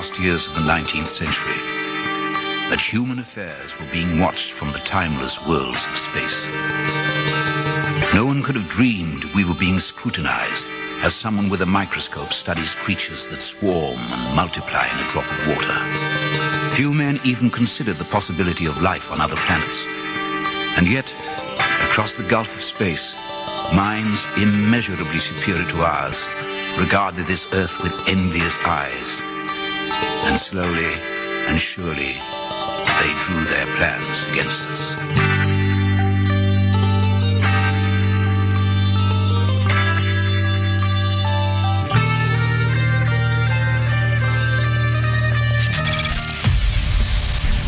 last years of the 19th century, that human affairs were being watched from the timeless worlds of space. No one could have dreamed we were being scrutinized as someone with a microscope studies creatures that swarm and multiply in a drop of water. Few men even considered the possibility of life on other planets. And yet, across the gulf of space, minds immeasurably superior to ours regarded this Earth with envious eyes. And slowly and surely, they drew their plans against us.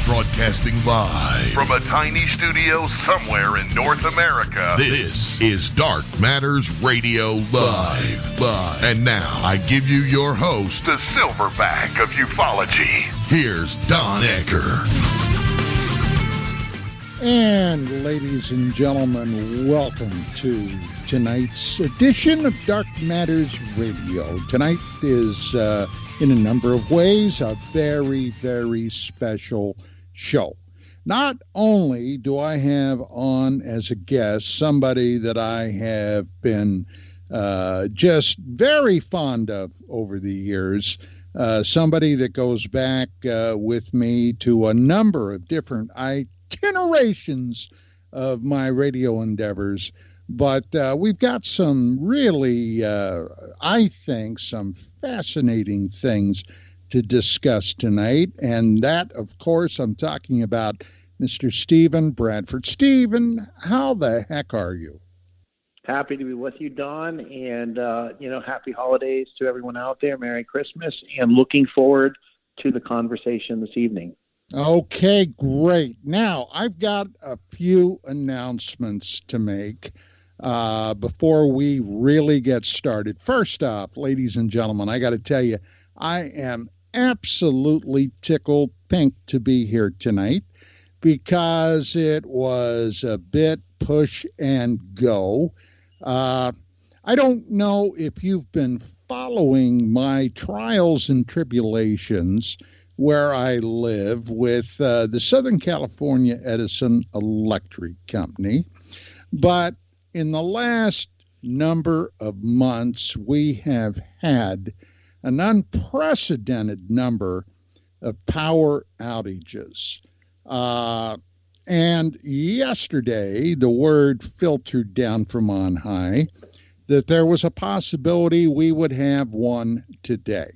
Broadcasting live from a tiny studio somewhere in North America. This is Dark Matters Radio Live. And now I give you your host, the silverback of ufology. Here's Don Ecker. And ladies and gentlemen, welcome to tonight's edition of Dark Matters Radio. Tonight is, in a number of ways, a very, very special show. Not only do I have on as a guest somebody that I have been just very fond of over the years, somebody that goes back with me to a number of different itinerations of my radio endeavors, but we've got some really, I think, some fascinating things to discuss tonight, and that, of course, I'm talking about Mr. Stephen Bradford. Stephen, how the heck are you? Happy to be with you, Don, and, happy holidays to everyone out there. Merry Christmas, and looking forward to the conversation this evening. Okay, great. Now, I've got a few announcements to make before we really get started. First off, ladies and gentlemen, I got to tell you, I am absolutely tickled pink to be here tonight because it was a bit push and go. I don't know if you've been following my trials and tribulations where I live with the Southern California Edison Electric Company, but in the last number of months, we have had an unprecedented number of power outages. And yesterday, the word filtered down from on high that there was a possibility we would have one today.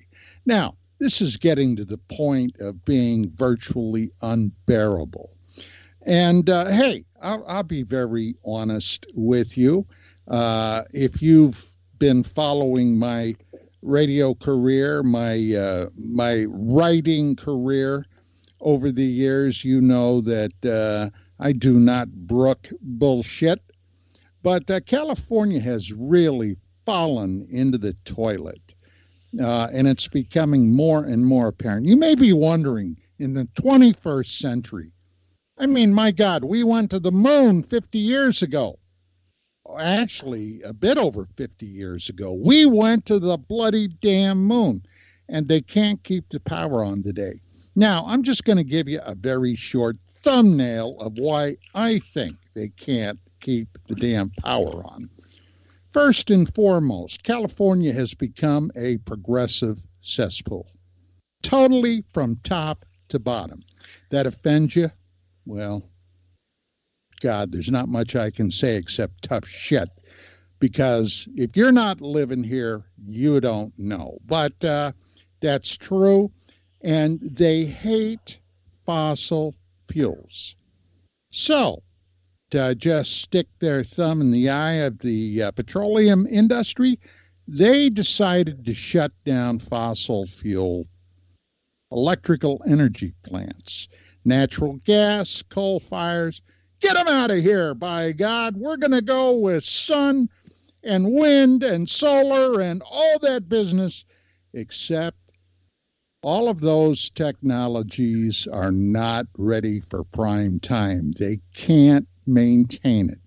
Now, this is getting to the point of being virtually unbearable. And hey, I'll be very honest with you. If you've been following my radio career, my writing career over the years, you know that I do not brook bullshit. But California has really fallen into the toilet, and it's becoming more and more apparent. You may be wondering, in the 21st century, I mean, my God, we went to the moon 50 years ago. Actually, a bit over 50 years ago. We went to the bloody damn moon, and they can't keep the power on today. Now, I'm just going to give you a very short thumbnail of why I think they can't keep the damn power on. First and foremost, California has become a progressive cesspool. Totally from top to bottom. That offends you? Well, God, there's not much I can say except tough shit. Because if you're not living here, you don't know. But that's true. And they hate fossil fuels. So, to just stick their thumb in the eye of the petroleum industry, they decided to shut down fossil fuel electrical energy plants. Natural gas, coal fires, get them out of here, by God. We're going to go with sun and wind and solar and all that business, except all of those technologies are not ready for prime time. They can't maintain it.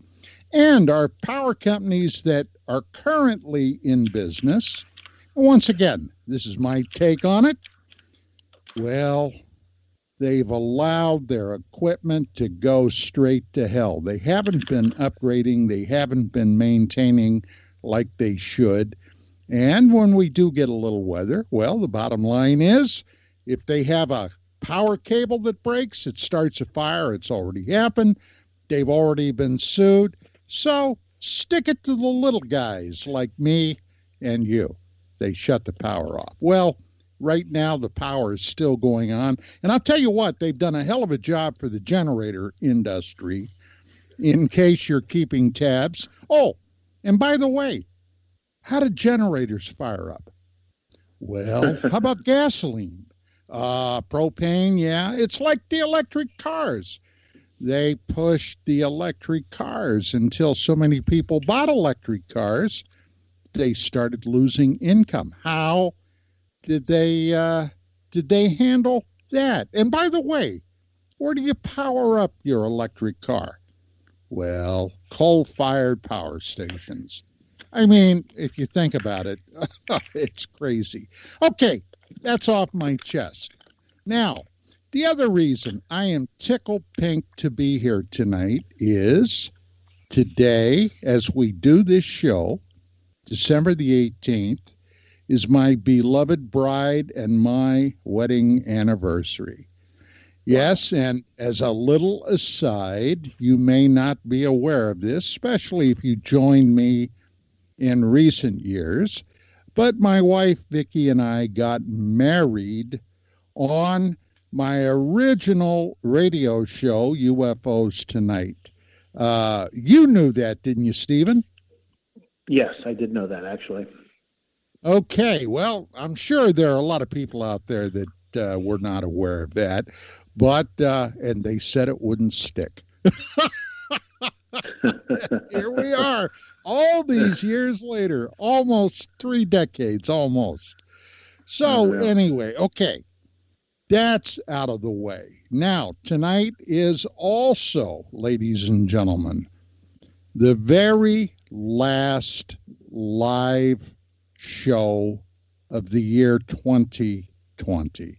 And our power companies that are currently in business, once again, this is my take on it, Well, they've allowed their equipment to go straight to hell. They haven't been upgrading, they haven't been maintaining like they should. And when we do get a little weather, well, the bottom line is if they have a power cable that breaks, it starts a fire. It's already happened. They've already been sued. So stick it to the little guys like me and you. They shut the power off. Well, right now the power is still going on. And I'll tell you what, they've done a hell of a job for the generator industry, in case you're keeping tabs. Oh, and by the way, how do generators fire up? Well, how about gasoline? Propane, yeah. It's like the electric cars. They pushed the electric cars until so many people bought electric cars, they started losing income. How did they handle that? And by the way, where do you power up your electric car? Well, coal-fired power stations. I mean, if you think about it, it's crazy. Okay, that's off my chest. Now, the other reason I am tickled pink to be here tonight is today, as we do this show, December the 18th, is my beloved bride and my wedding anniversary. Yes, and as a little aside, you may not be aware of this, especially if you joined me in recent years, but my wife Vicki and I got married on my original radio show, UFOs Tonight. You knew that, didn't you, Stephen? Yes, I did know that, actually. Okay, well, I'm sure there are a lot of people out there that were not aware of that, but and they said it wouldn't stick. Here we are, all these years later, almost 3 decades, almost. So anyway, okay, that's out of the way. Now, tonight is also, ladies and gentlemen, the very last live show of the year 2020.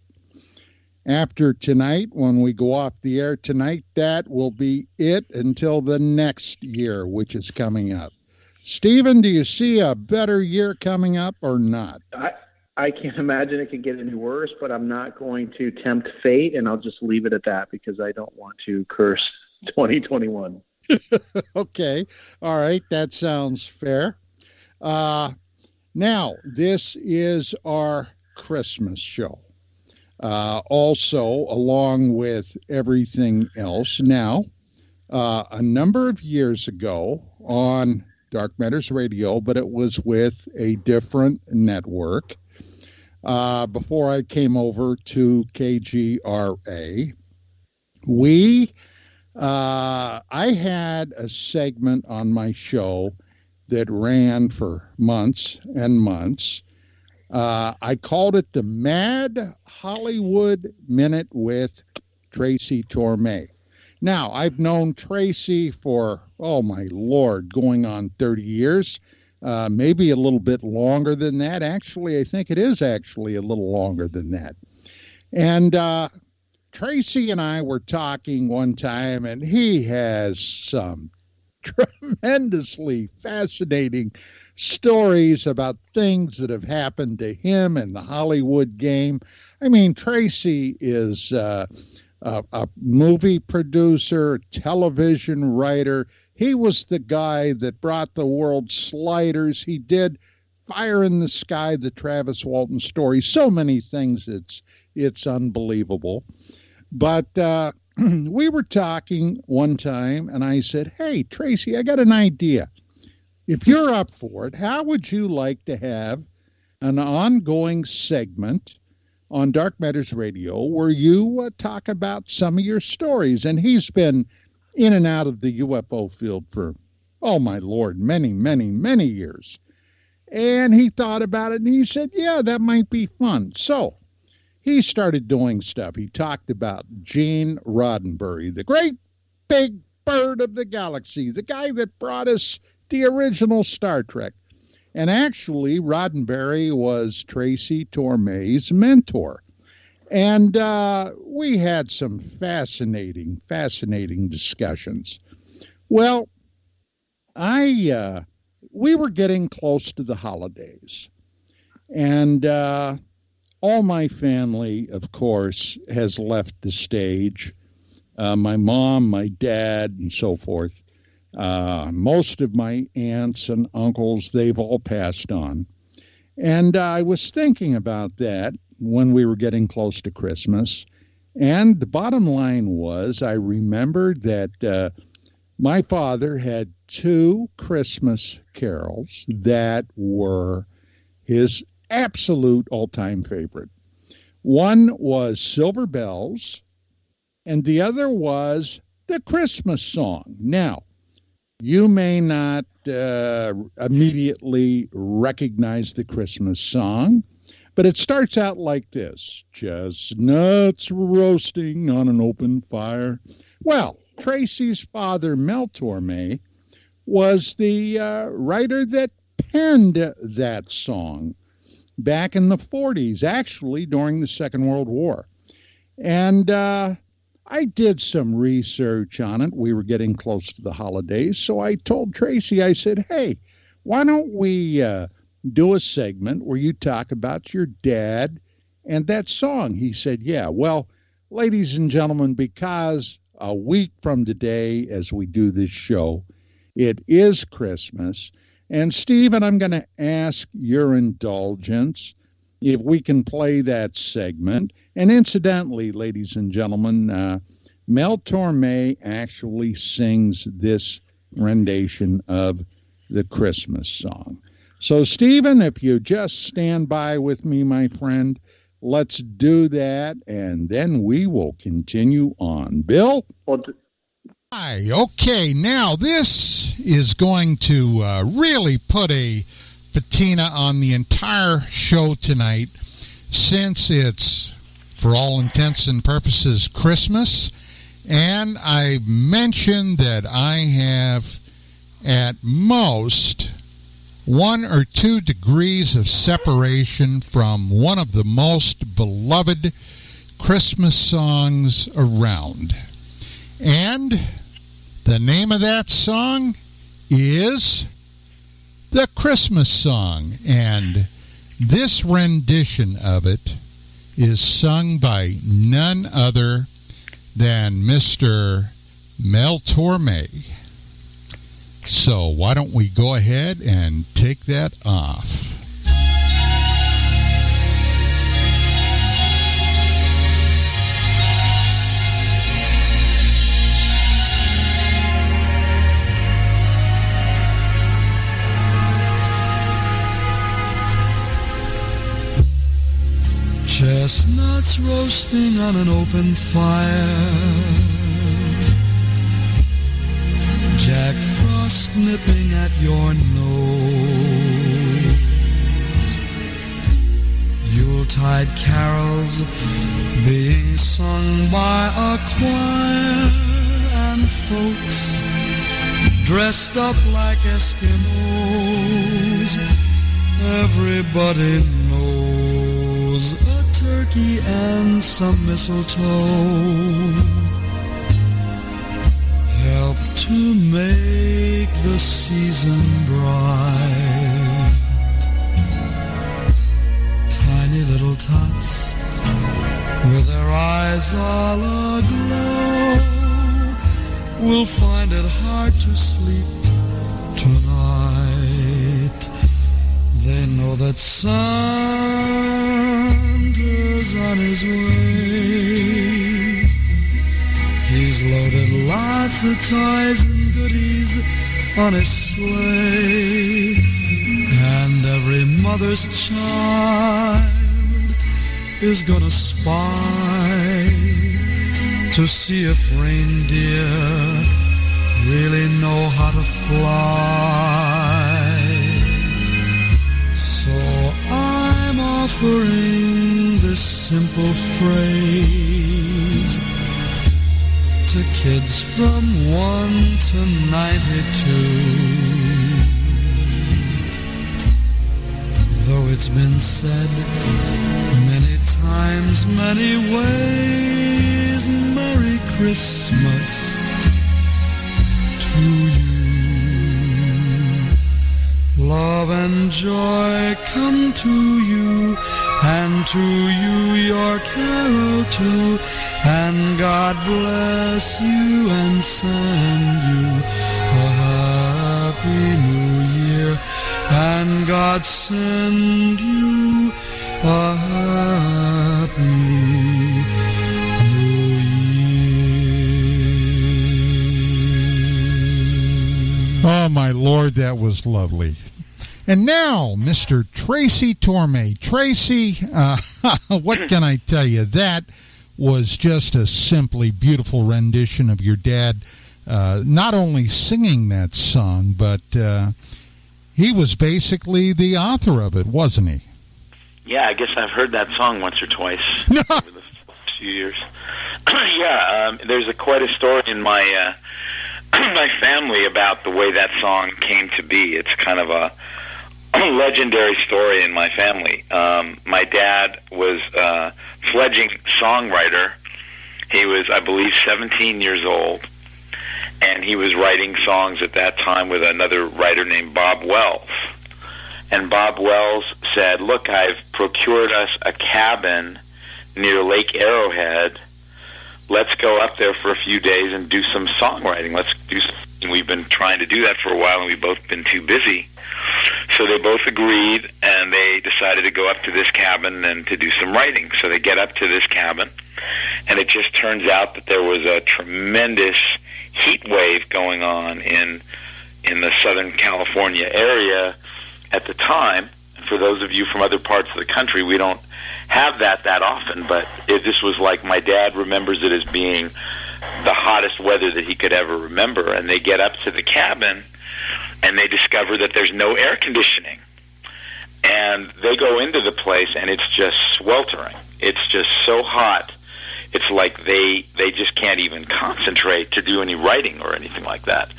After tonight, when we go off the air tonight, that will be it until the next year, which is coming up. Stephen, do you see a better year coming up or not? I can't imagine it could get any worse, but I'm not going to tempt fate, and I'll just leave it at that because I don't want to curse 2021. Okay. All right. That sounds fair. Now, this is our Christmas show. Also, along with everything else. Now, a number of years ago on Dark Matters Radio, but it was with a different network. Before I came over to KGRA, I had a segment on my show that ran for months and months. I called it the Mad Hollywood Minute with Tracy Torme. Now, I've known Tracy for, oh my Lord, going on 30 years, maybe a little bit longer than that. Actually, I think it is actually a little longer than that. And Tracy and I were talking one time, and he has some tremendously fascinating stories about things that have happened to him in the Hollywood game. I mean, Tracy is a movie producer, television writer. He was the guy that brought the world Sliders. He did Fire in the Sky, the Travis Walton story. So many things. It's unbelievable. But we were talking one time, and I said, hey, Tracy, I got an idea. If you're up for it, how would you like to have an ongoing segment on Dark Matters Radio where you talk about some of your stories? And he's been in and out of the UFO field for, oh, my Lord, many, many, many years. And he thought about it, and he said, yeah, that might be fun. So he started doing stuff. He talked about Gene Roddenberry, the great big bird of the galaxy, the guy that brought us the original Star Trek. And actually, Roddenberry was Tracy Torme's mentor. And we had some fascinating discussions. Well, we were getting close to the holidays, and all my family, of course, has left the stage. My mom, my dad, and so forth. Most of my aunts and uncles, they've all passed on. And I was thinking about that when we were getting close to Christmas. And the bottom line was, I remembered that my father had 2 Christmas carols that were his absolute all-time favorite. One was Silver Bells, and the other was the Christmas song. Now, you may not immediately recognize the Christmas song, but it starts out like this: chestnuts roasting on an open fire. Well, Tracy's father, Mel Torme, was the writer that penned that song back in the 40s, actually during the Second World War. And I did some research on it. We were getting close to the holidays, so I told Tracy, I said, hey, why don't we do a segment where you talk about your dad and that song? He said, yeah. Well, ladies and gentlemen, because a week from today, as we do this show, it is Christmas. And Stephen, I'm going to ask your indulgence if we can play that segment. And incidentally, ladies and gentlemen, Mel Torme actually sings this rendition of the Christmas song. So, Stephen, if you just stand by with me, my friend, let's do that, and then we will continue on. Bill? Hi, okay, now this is going to really put a patina on the entire show tonight, since it's, for all intents and purposes, Christmas, and I mentioned that I have at most 1 or 2 degrees of separation from one of the most beloved Christmas songs around. And the name of that song is The Christmas Song, and this rendition of it is sung by none other than Mr. Mel Torme. So why don't we go ahead and take that off? Chestnuts roasting on an open fire, Jack Frost nipping at your nose, Yuletide carols being sung by a choir, and folks dressed up like Eskimos. Everybody knows a turkey and some mistletoe help to make the season bright. Tiny little tots with their eyes all aglow will find it hard to sleep tonight. They know that Santa's on his way. He's loaded lots of toys and goodies on his sleigh, and every mother's child is gonna spy to see if reindeer really know how to fly. So I'm offering this simple phrase to kids from 1 to 92. Though it's been said many times, many ways, Merry Christmas to you. Love and joy come to you, and to you your carol too, and God bless you and send you a happy new year, and God send you a happy new year. Oh, my Lord, that was lovely. And now, Mr. Tracy Torme. Tracy, what can I tell you? That was just a simply beautiful rendition of your dad, not only singing that song, but he was basically the author of it, wasn't he? Yeah, I guess I've heard that song once or twice over the few years. Yeah, there's quite a story in my my family about the way that song came to be. It's kind of a legendary story in my family. My dad was a fledgling songwriter. He was, I believe, 17 years old, and he was writing songs at that time with another writer named Bob Wells. And Bob Wells said, look, I've procured us a cabin near Lake Arrowhead. Let's go up there for a few days and do some songwriting. Let's do something. We've been trying to do that for a while, and we've both been too busy. So they both agreed, and they decided to go up to this cabin and to do some writing. So they get up to this cabin, and it just turns out that there was a tremendous heat wave going on in the Southern California area at the time. For those of you from other parts of the country, we don't have that often, but this was like my dad remembers it as being the hottest weather that he could ever remember. And they get up to the cabin, and they discover that there's no air conditioning. And they go into the place, and it's just sweltering. It's just so hot. It's like they just can't even concentrate to do any writing or anything like that.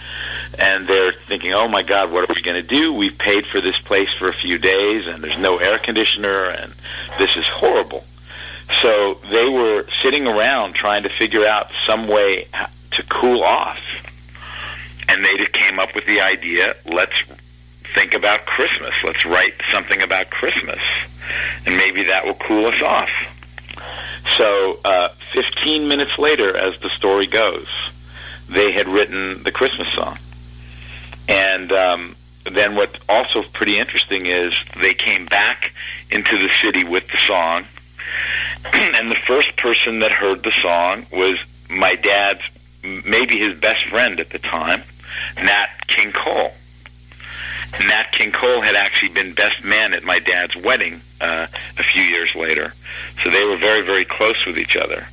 And they're thinking, oh, my God, what are we going to do? We've paid for this place for a few days, and there's no air conditioner, and this is horrible. So they were sitting around trying to figure out some way to cool off. And they just came up with the idea, let's think about Christmas. Let's write something about Christmas, and maybe that will cool us off. So 15 minutes later, as the story goes, they had written the Christmas song. And then what's also pretty interesting is they came back into the city with the song, and the first person that heard the song was my dad's, maybe his best friend at the time, Nat King Cole. Nat King Cole had actually been best man at my dad's wedding a few years later. So they were very, very close with each other.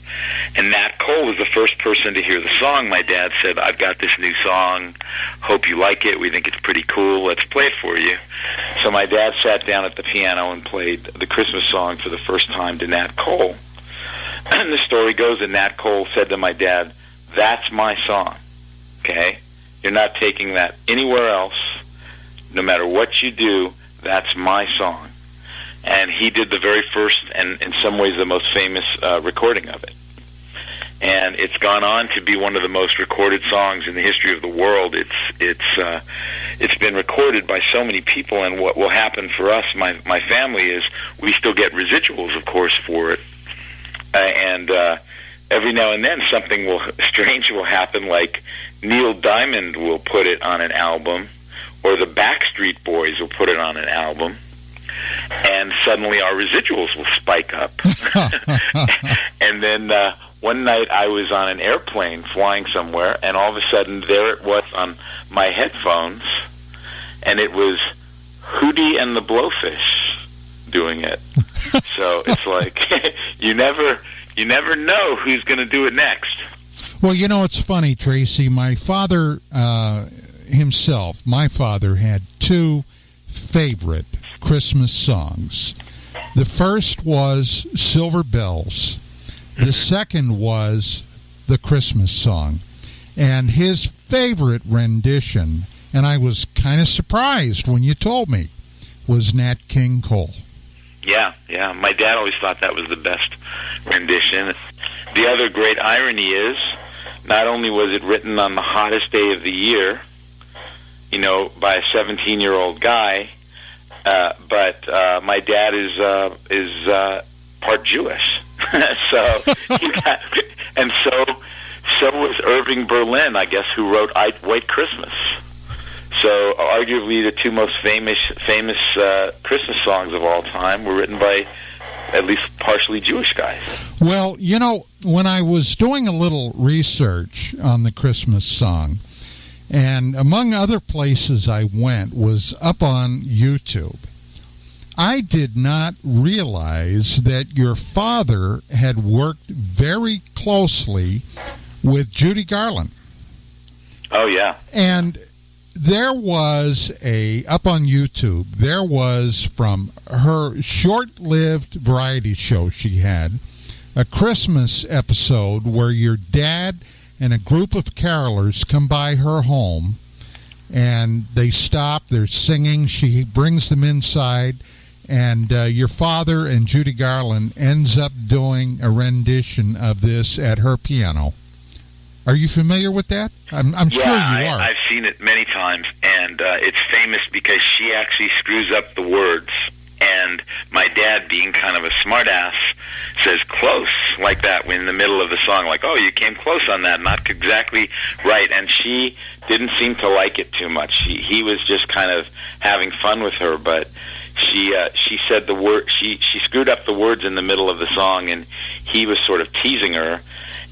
And Nat Cole was the first person to hear the song. My dad said, I've got this new song. Hope you like it. We think it's pretty cool. Let's play it for you. So my dad sat down at the piano and played the Christmas song for the first time to Nat Cole. And the story goes that Nat Cole said to my dad, that's my song, okay? You're not taking that anywhere else. No matter what you do, that's my song. And he did the very first and in some ways the most famous recording of it. And it's gone on to be one of the most recorded songs in the history of the world. It's been recorded by so many people, and what will happen for us, my family, is we still get residuals, of course, for it. And every now and then something strange will happen, like Neil Diamond will put it on an album, or the Backstreet Boys will put it on an album, and suddenly our residuals will spike up. And then one night I was on an airplane flying somewhere, and all of a sudden there it was on my headphones, and it was Hootie and the Blowfish doing it. So it's like you never know who's going to do it next. Well, you know, it's funny, Tracy. My father himself, my father had two favorite Christmas songs. The first was Silver Bells. The second was the Christmas song. And his favorite rendition, and I was kind of surprised when you told me, was Nat King Cole. Yeah. My dad always thought that was the best rendition. The other great irony is, not only was it written on the hottest day of the year, by a 17-year-old guy, but my dad is part Jewish. So was Irving Berlin, I guess, who wrote White Christmas. So arguably the two most famous Christmas songs of all time were written by at least partially Jewish guys. Well, when I was doing a little research on the Christmas song, and among other places I went was up on YouTube, I did not realize that your father had worked very closely with Judy Garland. Oh, yeah. And there was up on YouTube, there was, from her short-lived variety show she had, a Christmas episode where your dad and a group of carolers come by her home, and they stop, they're singing, she brings them inside, and your father and Judy Garland ends up doing a rendition of this at her piano. Are you familiar with that? I'm sure you are. I've seen it many times, and it's famous because she actually screws up the words. And my dad, being kind of a smartass, says close like that in the middle of the song, like, oh, you came close on that, not exactly right. And she didn't seem to like it too much. He was just kind of having fun with her, but she said the word, she screwed up the words in the middle of the song, and he was sort of teasing her.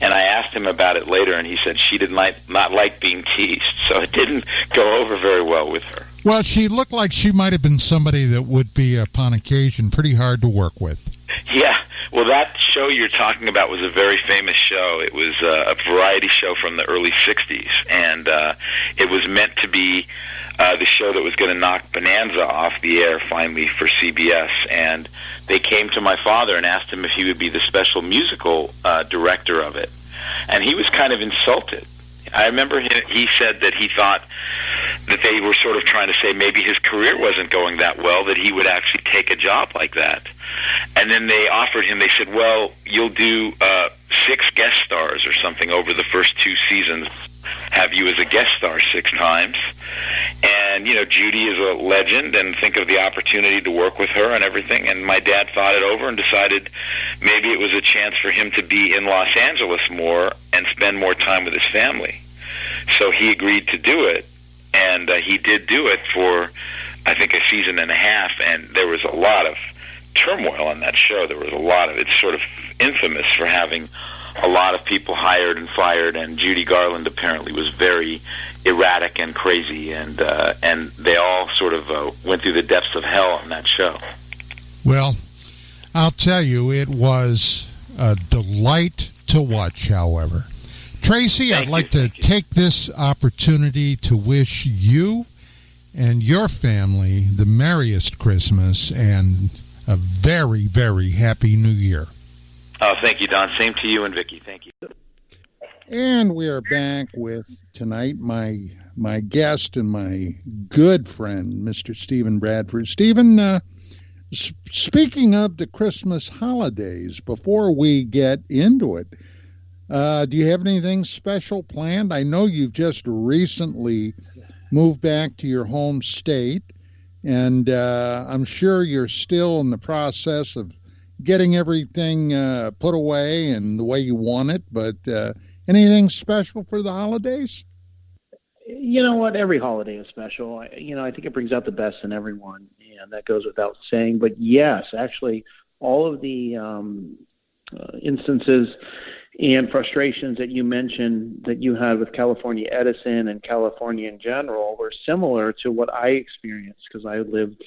And I asked him about it later, and he said she did not like being teased, so it didn't go over very well with her. Well, she looked like she might have been somebody that would be, upon occasion, pretty hard to work with. Yeah. Well, that show you're talking about was a very famous show. It was a variety show from the early 60s, and it was meant to be the show that was going to knock Bonanza off the air finally for CBS. And they came to my father and asked him if he would be the special musical director of it. And he was kind of insulted. I remember he said that he thought that they were sort of trying to say maybe his career wasn't going that well, that he would actually take a job like that. And then they offered him, they said, well, you'll do 6 guest stars or something over the first 2 seasons, have you as a guest star 6 times. And, Judy is a legend, and think of the opportunity to work with her and everything. And my dad thought it over and decided maybe it was a chance for him to be in Los Angeles more and spend more time with his family. So he agreed to do it, and he did do it for, I think, a season and a half, and there was a lot of turmoil on that show. There was a lot of, it's sort of infamous for having a lot of people hired and fired, and Judy Garland apparently was very erratic and crazy, and they all sort of went through the depths of hell on that show. Well, I'll tell you, it was a delight to watch, however. Tracy, I'd like to take this opportunity to wish you and your family the merriest Christmas and a very, very happy New Year. Oh, thank you, Don. Same to you and Vicki. Thank you. And we are back with tonight my guest and my good friend, Mr. Stephen Bradford. Stephen, speaking of the Christmas holidays, before we get into it, do you have anything special planned? I know you've just recently moved back to your home state, and I'm sure you're still in the process of getting everything put away and the way you want it, but anything special for the holidays? You know what? Every holiday is special. I think it brings out the best in everyone, and that goes without saying. But yes, actually, all of the instances and frustrations that you mentioned that you had with California Edison and California in general were similar to what I experienced, because I lived,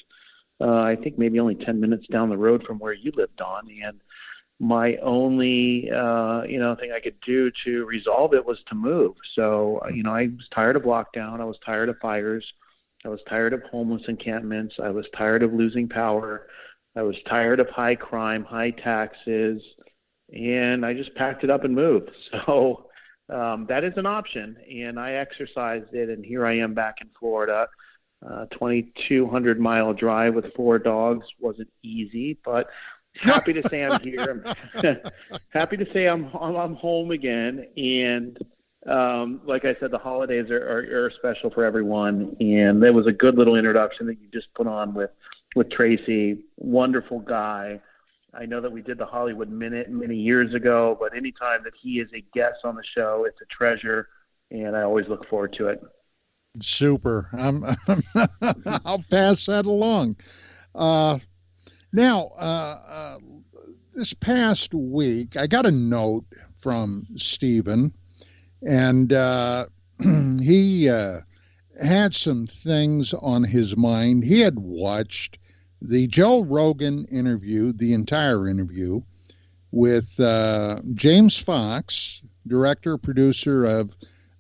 I think, maybe only 10 minutes down the road from where you lived, Don. And my only, thing I could do to resolve it was to move. So, I was tired of lockdown. I was tired of fires. I was tired of homeless encampments. I was tired of losing power. I was tired of high crime, high taxes. And I just packed it up and moved. So that is an option, and I exercised it, and here I am back in Florida. 2,200-mile drive with 4 dogs wasn't easy, but happy to say I'm here. Happy to say I'm home again. And like I said, the holidays are special for everyone. And there was a good little introduction that you just put on with Tracy. Wonderful guy. I know that we did the Hollywood Minute many years ago, but anytime that he is a guest on the show, it's a treasure, and I always look forward to it. Super. I'll pass that along. Now, this past week, I got a note from Stephen, and he had some things on his mind. He had watched the Joe Rogan interview, the entire interview, with James Fox, director, producer of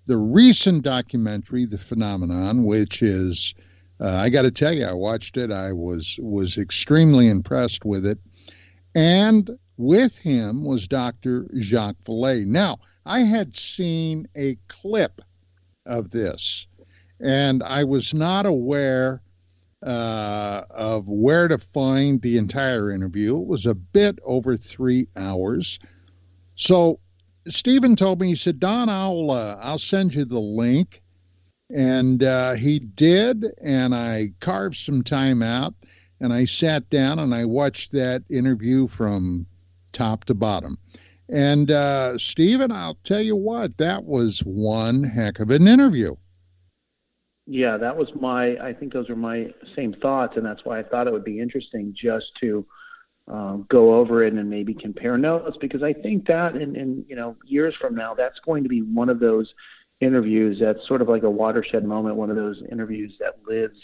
the recent documentary, The Phenomenon, which is, I got to tell you, I watched it. I was extremely impressed with it. And with him was Dr. Jacques Vallée. Now, I had seen a clip of this, and I was not aware of where to find the entire interview. It was a bit over 3 hours. So Stephen told me, he said, Don, I'll send you the link. And he did, and I carved some time out, and I sat down and I watched that interview from top to bottom. And Stephen, I'll tell you what, that was one heck of an interview. Yeah, that was I think those were my same thoughts, and that's why I thought it would be interesting just to go over it and maybe compare notes, because I think that in years from now, that's going to be one of those interviews that's sort of like a watershed moment, one of those interviews that lives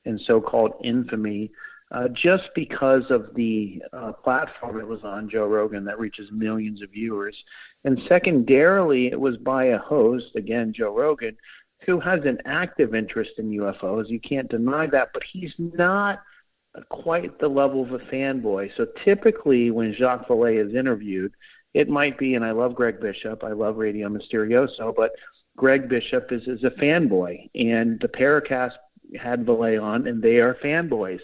in so-called infamy, just because of the platform it was on, Joe Rogan, that reaches millions of viewers. And secondarily, it was by a host, again, Joe Rogan, who has an active interest in UFOs. You can't deny that, but he's not quite the level of a fanboy. So typically when Jacques Vallée is interviewed, it might be, and I love Greg Bishop, I love Radio Mysterioso, but Greg Bishop is a fanboy, and the Paracast had Vallée on, and they are fanboys.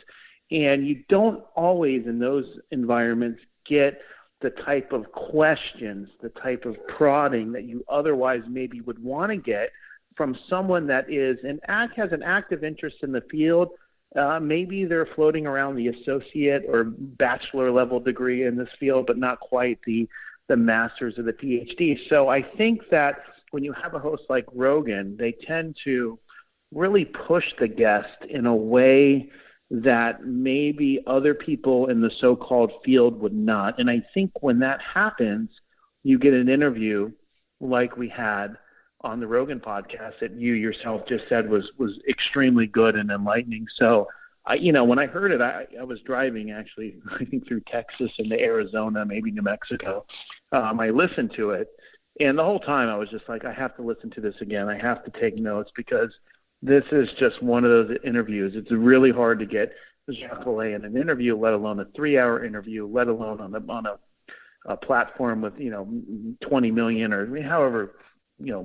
And you don't always in those environments get the type of questions, the type of prodding that you otherwise maybe would want to get from someone that has an active interest in the field. Maybe they're floating around the associate or bachelor level degree in this field, but not quite the masters or the PhD. So I think that when you have a host like Rogan, they tend to really push the guest in a way that maybe other people in the so-called field would not. And I think when that happens, you get an interview like we had on the Rogan podcast that you yourself just said was extremely good and enlightening. So, when I heard it, I was driving actually, I think through Texas and to Arizona, maybe New Mexico. I listened to it, and the whole time I was just like, I have to listen to this again. I have to take notes, because this is just one of those interviews. It's really hard to get Jacques Vallée in an interview, let alone a 3-hour interview, let alone on a platform with 20 million or however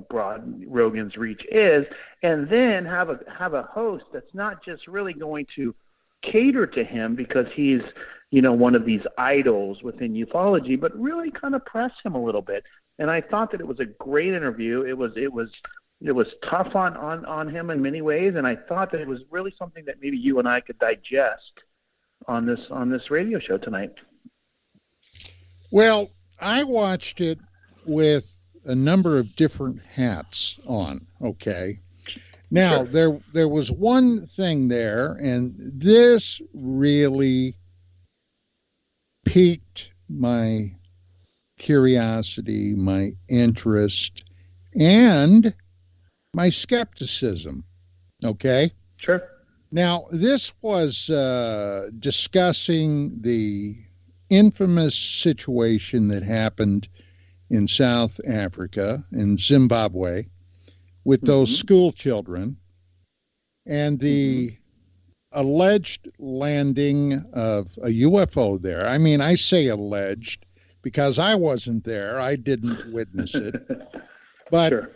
broad Rogan's reach is, and then have a host that's not just really going to cater to him because he's one of these idols within ufology, but really kind of press him a little bit. And I thought that it was a great interview. It was tough on him in many ways, and I thought that it was really something that maybe you and I could digest on this radio show tonight. Well, I watched it with a number of different hats on. Okay. Now, sure. There was one thing there, and this really piqued my curiosity, my interest, and my skepticism. Okay. Sure. Now, this was discussing the infamous situation that happened in South Africa, in Zimbabwe, with those school children, and the alleged landing of a UFO there. I mean, I say alleged because I wasn't there. I didn't witness it. But, sure.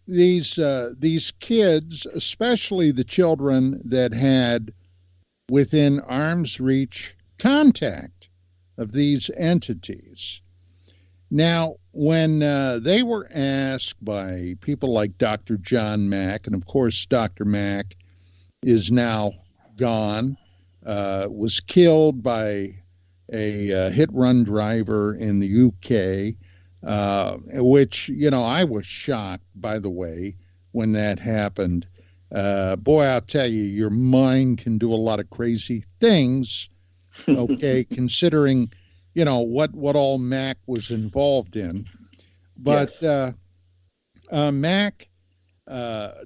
these kids, especially the children that had within arm's reach contact of these entities. Now, when they were asked by people like Dr. John Mack, and of course Dr. Mack is now gone, was killed by a hit-run driver in the UK, which, I was shocked, by the way, when that happened. Boy, I'll tell you, your mind can do a lot of crazy things, okay, considering, what all Mac was involved in. But Yes. Mac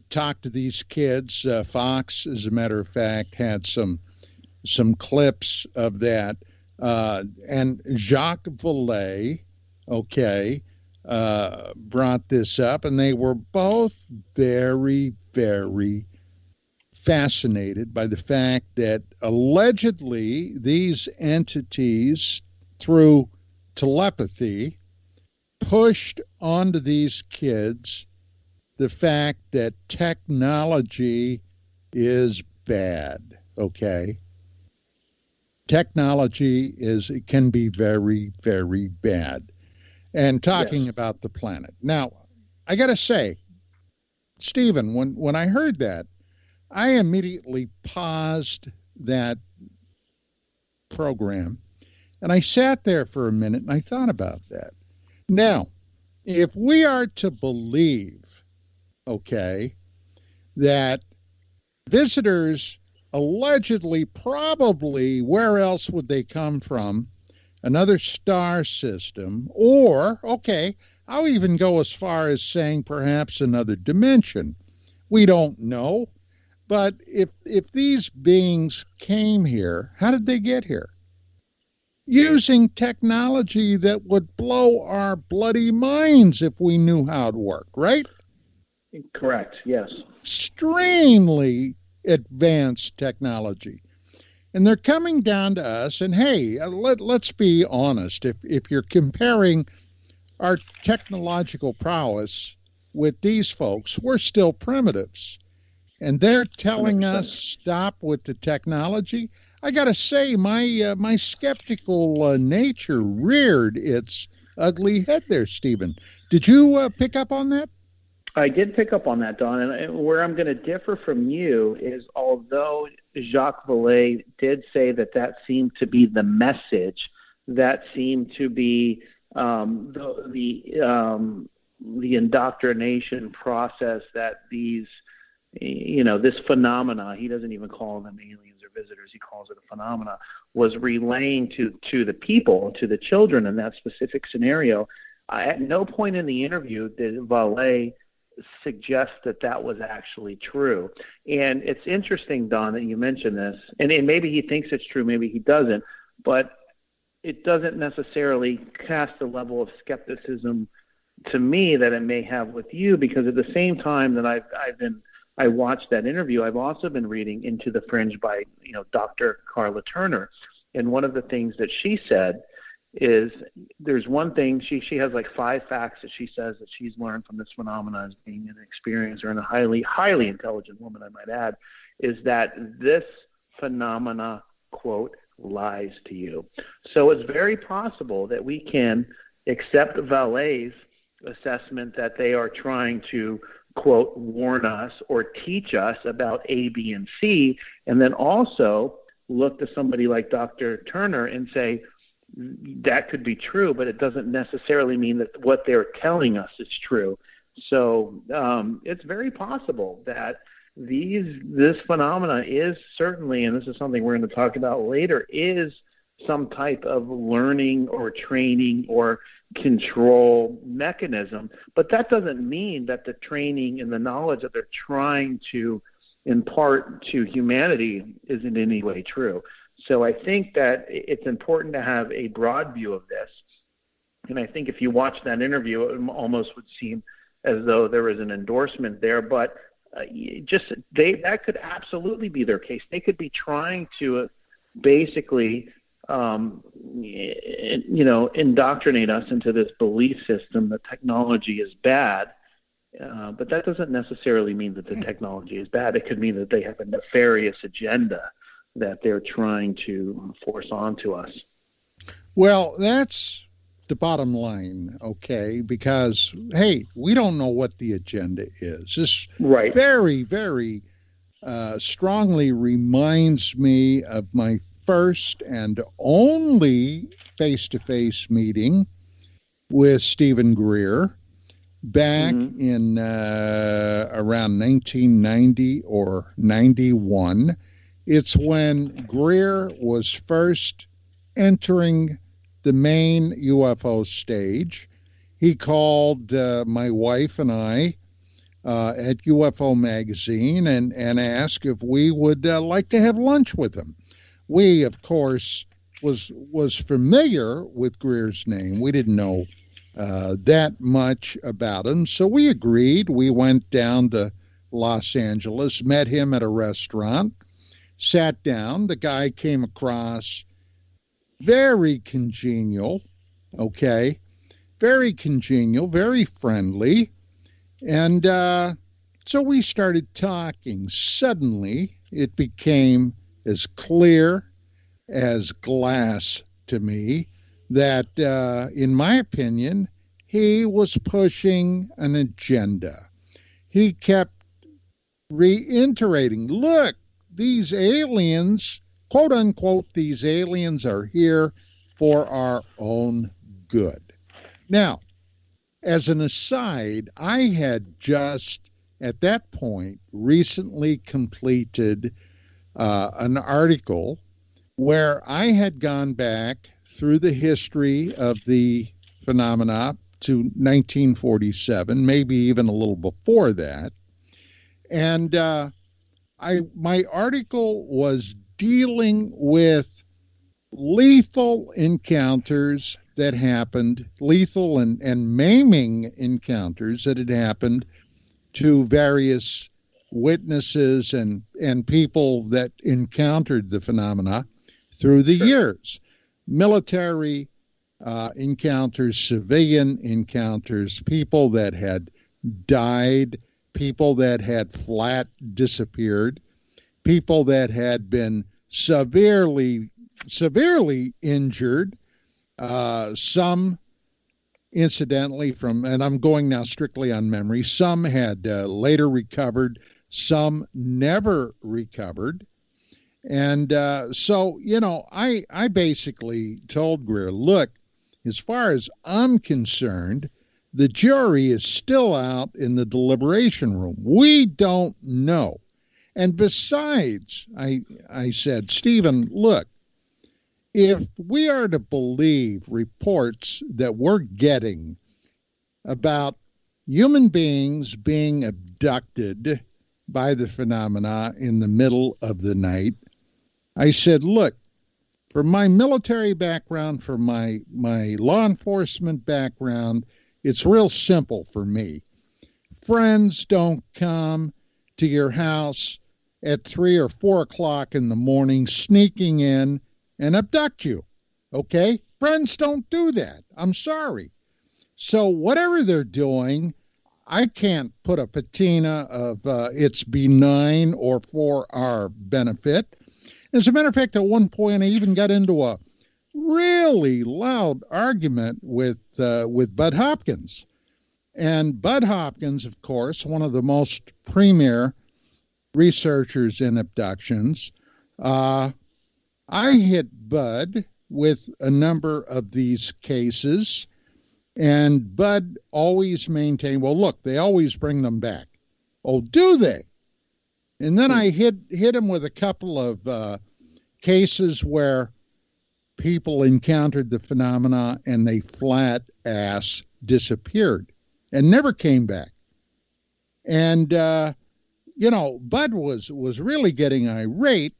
talked to these kids. Fox, as a matter of fact, had some clips of that. And Jacques Vallée, brought this up, and they were both very, very fascinated by the fact that allegedly these entities, through telepathy, pushed onto these kids the fact that technology is bad, okay? Technology can be very, very bad. And talking about the planet. Now, I got to say, Stephen, when I heard that, I immediately paused that program, and I sat there for a minute and I thought about that. Now, if we are to believe, that visitors allegedly, probably, where else would they come from? Another star system, or, I'll even go as far as saying perhaps another dimension. We don't know. But if these beings came here, how did they get here? Using technology that would blow our bloody minds if we knew how it worked, right? Correct, yes. Extremely advanced technology. And they're coming down to us, and hey, let's be honest. If you're comparing our technological prowess with these folks, we're still primitives. And they're telling 100%. us stop with the technology. I got to say, my skeptical nature reared its ugly head there, Stephen. Did you pick up on that? I did pick up on that, Don. And where I'm going to differ from you is, although Jacques Vallée did say that seemed to be the message, that seemed to be the indoctrination process that these, this phenomena, he doesn't even call them aliens or visitors, he calls it a phenomena, was relaying to the people, to the children in that specific scenario. At no point in the interview did Vallée suggest that was actually true. And it's interesting, Don, that you mentioned this, and maybe he thinks it's true, maybe he doesn't, but it doesn't necessarily cast a level of skepticism to me that it may have with you, because at the same time that I watched that interview, I've also been reading Into the Fringe by Dr. Carla Turner, and one of the things that she said is there's one thing, she has like 5 facts that she says that she's learned from this phenomena as being an experiencer and a highly, highly intelligent woman, I might add, is that this phenomena, quote, lies to you. So it's very possible that we can accept Vallée's assessment that they are trying to, quote, warn us or teach us about A, B, and C, and then also look to somebody like Dr. Turner and say, that could be true, but it doesn't necessarily mean that what they're telling us is true. So it's very possible that this phenomena is certainly, and this is something we're going to talk about later, is some type of learning or training or control mechanism. But that doesn't mean that the training and the knowledge that they're trying to impart to humanity is in any way true. So I think that it's important to have a broad view of this. And I think if you watch that interview, it almost would seem as though there was an endorsement there. But that could absolutely be their case. They could be trying to basically, indoctrinate us into this belief system that technology is bad. But that doesn't necessarily mean that the technology is bad. It could mean that they have a nefarious agenda that they're trying to force onto us. Well, that's the bottom line, okay? Because, hey, we don't know what the agenda is. This Right. very, very strongly reminds me of my first and only face-to-face meeting with Stephen Greer back in around 1990 or 91. It's when Greer was first entering the main UFO stage. He called my wife and I at UFO Magazine and asked if we would like to have lunch with him. We, of course, was familiar with Greer's name. We didn't know that much about him, so we agreed. We went down to Los Angeles, met him at a restaurant, sat down. The guy came across very congenial, okay? Very congenial, very friendly. And so we started talking. Suddenly, it became as clear as glass to me that, in my opinion, he was pushing an agenda. He kept reiterating, look, these aliens, quote unquote, these aliens are here for our own good. Now, as an aside, I had just at that point recently completed an article where I had gone back through the history of the phenomena to 1947, maybe even a little before that. And my article was dealing with lethal encounters that happened, lethal and maiming encounters that had happened to various witnesses and people that encountered the phenomena through the years. Military encounters, civilian encounters, people that had died, people that had flat disappeared, people that had been severely injured, some incidentally from, and I'm going now strictly on memory, some had later recovered, some never recovered. And so, I basically told Greer, look, as far as I'm concerned, the jury is still out in the deliberation room. We don't know. And besides, I said, Stephen, look, if we are to believe reports that we're getting about human beings being abducted by the phenomena in the middle of the night, I said, look, for my military background, for my law enforcement background, it's real simple for me. Friends don't come to your house at 3 or 4 o'clock in the morning, sneaking in and abduct you. Okay? Friends don't do that. I'm sorry. So whatever they're doing, I can't put a patina of it's benign or for our benefit. As a matter of fact, at one point, I even got into a really loud argument with Bud Hopkins. And Bud Hopkins, of course, one of the most premier researchers in abductions, I hit Bud with a number of these cases, and Bud always maintained, well, look, they always bring them back. Oh, do they? And then I hit him with a couple of cases where people encountered the phenomena and they flat ass disappeared and never came back. And, Bud was really getting irate.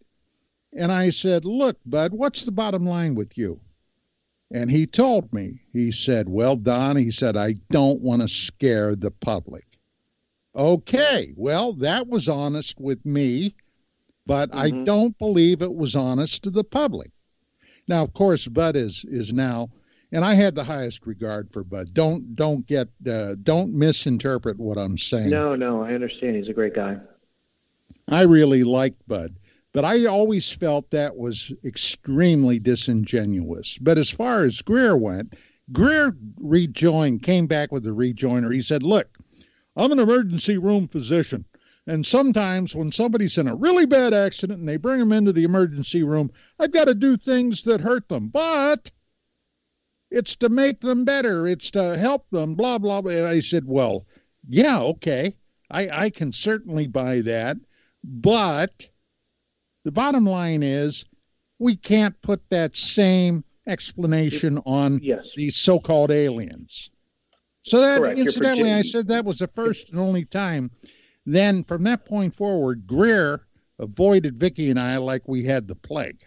And I said, look, Bud, what's the bottom line with you? And he told me, he said, well, Don, he said, I don't want to scare the public. Okay, well, that was honest with me, but I don't believe it was honest to the public. Now, of course, Bud is now And I had the highest regard for Bud. Don't misinterpret what I'm saying. No, I understand. He's a great guy. I really liked Bud, but I always felt that was extremely disingenuous. But as far as Greer went, Greer came back with the rejoinder. He said, look, I'm an emergency room physician. And sometimes when somebody's in a really bad accident and they bring them into the emergency room, I've got to do things that hurt them. But it's to make them better. It's to help them, blah, blah, blah. And I said, well, yeah, okay. I can certainly buy that. But the bottom line is we can't put that same explanation on these so-called aliens. So that, correct. Incidentally, I said that was the first and only time. Then from that point forward, Greer avoided Vicky and I like we had the plague.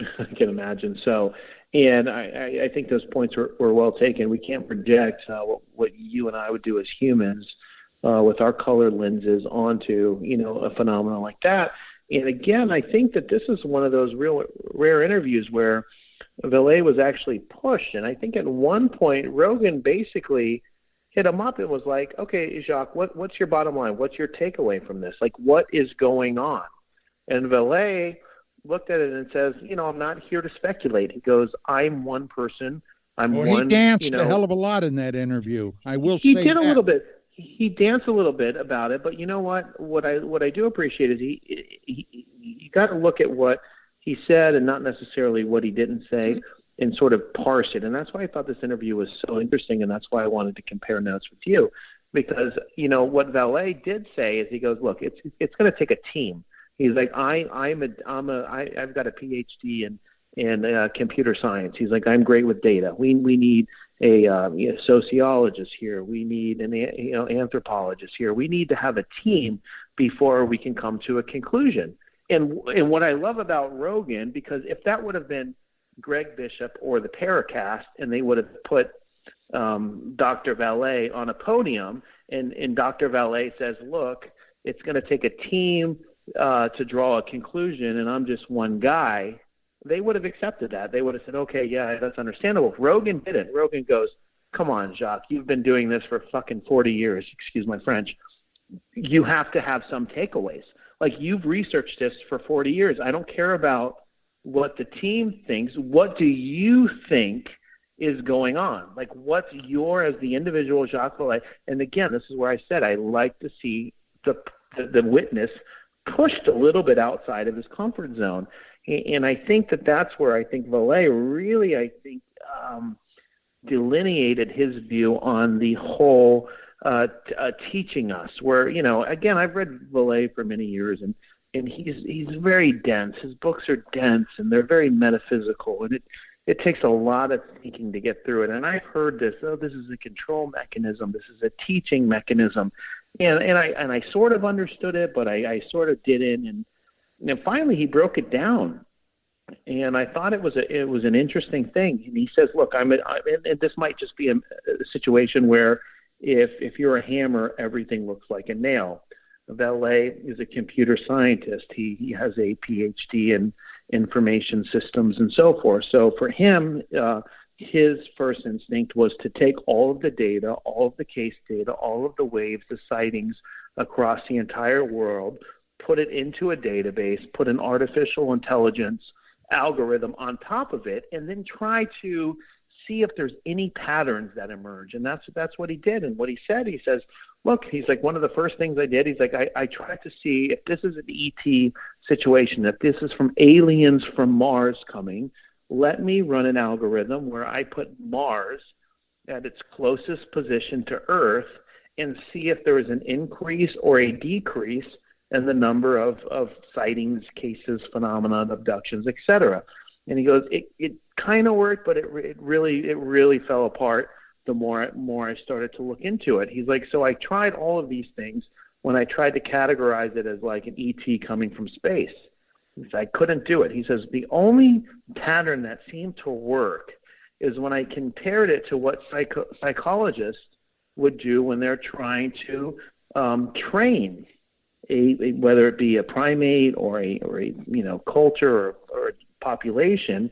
I can imagine. So, and I think those points were well taken. We can't project what you and I would do as humans with our colored lenses onto, a phenomenon like that. And again, I think that this is one of those real rare interviews where Valet was actually pushed. And I think at one point, Rogan basically hit him up and was like, okay, Jacques, what's your bottom line? What's your takeaway from this? Like, what is going on? And Valet looked at it and says, I'm not here to speculate. He goes, I'm one person. He danced a hell of a lot in that interview. I will say he did a little bit. He danced a little bit about it, but you know what? What I do appreciate is you got to look at what he said and not necessarily what he didn't say, and sort of parse it. And that's why I thought this interview was so interesting, and that's why I wanted to compare notes with you, because what Valet did say is he goes, look, it's going to take a team. He's like, I've got a PhD in computer science. He's like, I'm great with data. We need a sociologist here. We need an anthropologist here. We need to have a team before we can come to a conclusion. And what I love about Rogan, because if that would have been Greg Bishop or the Paracast, and they would have put Dr. Valet on a podium, and Dr. Valet says, look, it's going to take a team to draw a conclusion, and I'm just one guy, they would have accepted that. They would have said, okay, yeah, that's understandable. Rogan didn't. Rogan goes, come on, Jacques, you've been doing this for fucking 40 years, excuse my French. You have to have some takeaways. Like, you've researched this for 40 years. I don't care about what the team thinks. What do you think is going on? Like, what's as the individual Jacques Valet? And again, this is where I said I like to see the witness pushed a little bit outside of his comfort zone. And I think that's where I think Valet really, delineated his view on the whole teaching us, where, again, I've read Valet for many years, and he's very dense. His books are dense, and they're very metaphysical, and it takes a lot of thinking to get through it. And I've heard this is a control mechanism, this is a teaching mechanism, and I sort of understood it, but I sort of didn't, and finally he broke it down. And I thought it was an interesting thing. And he says, look, and this might just be a situation where if you're a hammer, everything looks like a nail. Valet is a computer scientist. He has a PhD in information systems and so forth. So for him, his first instinct was to take all of the data, all of the case data, all of the waves, the sightings across the entire world, put it into a database, put an artificial intelligence algorithm on top of it, and then try to see if there's any patterns that emerge. And that's what he did. And what he says, look, he's like, one of the first things I did, he's like, I tried to see if this is an ET situation, if this is from aliens from Mars coming, let me run an algorithm where I put Mars at its closest position to Earth and see if there is an increase or a decrease in the number of sightings, cases, phenomena, abductions, etc. And he goes, it kind of worked, but it really fell apart the more I started to look into it. He's like, so I tried all of these things when I tried to categorize it as like an ET coming from space. I couldn't do it. He says, the only pattern that seemed to work is when I compared it to what psychologists would do when they're trying to train whether it be a primate or a culture or a population.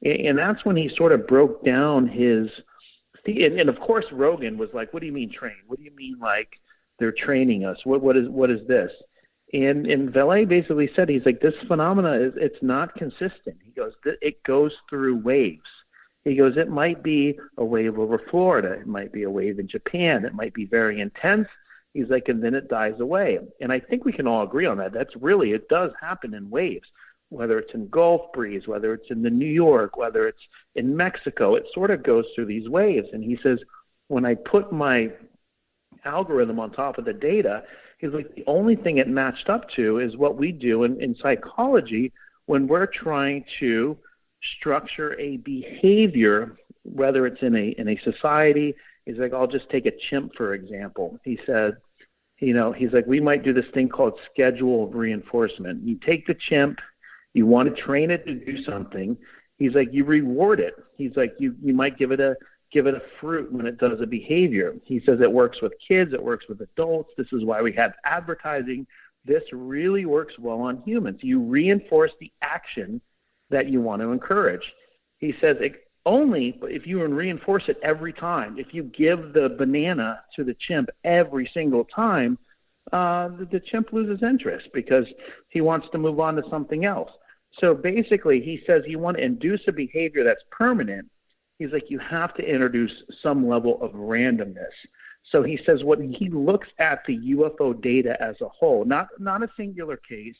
And that's when he sort of broke down his, and of course Rogan was like, what do you mean train? What do you mean like they're training us? What is this? And Valet basically said, he's like, this phenomena it's not consistent. He goes, it goes through waves. He goes, it might be a wave over Florida. It might be a wave in Japan. It might be very intense. He's like, and then it dies away. And I think we can all agree on that. It does happen in waves, whether it's in Gulf breeze, whether it's in the New York, whether it's in Mexico, it sort of goes through these waves. And he says, when I put my algorithm on top of the data, he's like, the only thing it matched up to is what we do in psychology when we're trying to structure a behavior, whether it's in a society. He's like, I'll just take a chimp, for example. He said, he's like, we might do this thing called schedule of reinforcement. You take the chimp, you want to train it to do something. He's like, you reward it. He's like, you might give it a fruit when it does a behavior. He says it works with kids, it works with adults. This is why we have advertising. This really works well on humans. You reinforce the action that you want to encourage. He says only if you reinforce it every time. If you give the banana to the chimp every single time, the chimp loses interest because he wants to move on to something else. So basically, he says you want to induce a behavior that's permanent. He's like, you have to introduce some level of randomness. So he says when he looks at the UFO data as a whole, not a singular case,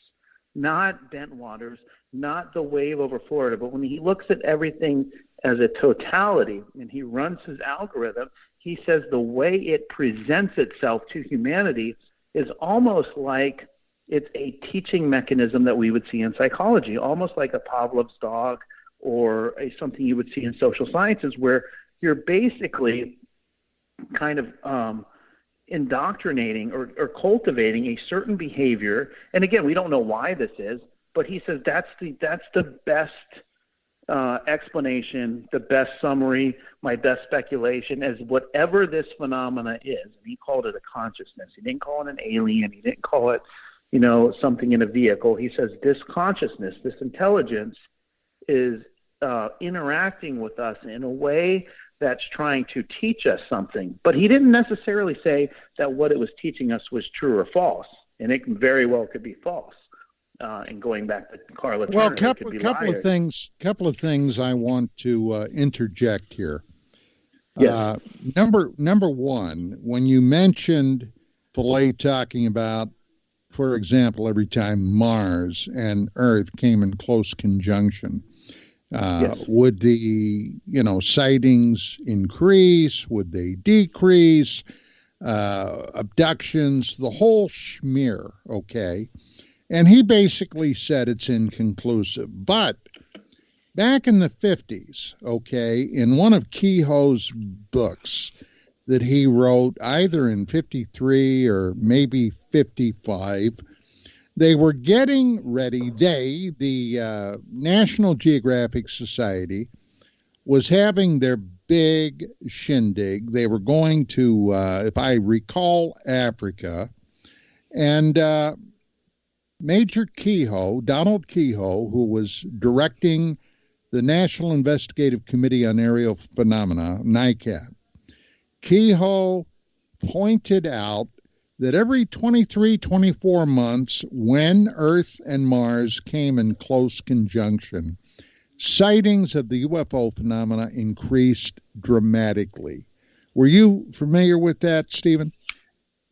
not Bentwaters, not the wave over Florida, but when he looks at everything as a totality and he runs his algorithm, he says the way it presents itself to humanity is almost like it's a teaching mechanism that we would see in psychology, almost like a Pavlov's dog or something you would see in social sciences, where you're basically kind of indoctrinating or cultivating a certain behavior. And again, we don't know why this is, but he says that's the best explanation, the best summary, my best speculation as whatever this phenomena is. And he called it a consciousness. He didn't call it an alien. He didn't call it, something in a vehicle. He says this consciousness, this intelligence is interacting with us in a way that's trying to teach us something. But he didn't necessarily say that what it was teaching us was true or false. And it very well could be false. And going back to Carla Turner, well, couple of things I want to interject here. Yes. Number one, when you mentioned Filet talking about, for example, every time Mars and Earth came in close conjunction, yes. Would the sightings increase? Would they decrease? Abductions, the whole schmear. Okay. And he basically said it's inconclusive. But back in the 50s, okay, in one of Kehoe's books that he wrote either in 53 or maybe 55, they were getting ready. The National Geographic Society, was having their big shindig. They were going to, if I recall, Africa. And Major Kehoe, Donald Kehoe, who was directing the National Investigative Committee on Aerial Phenomena, NICAP, Kehoe pointed out that every 23, 24 months, when Earth and Mars came in close conjunction, sightings of the UFO phenomena increased dramatically. Were you familiar with that, Stephen?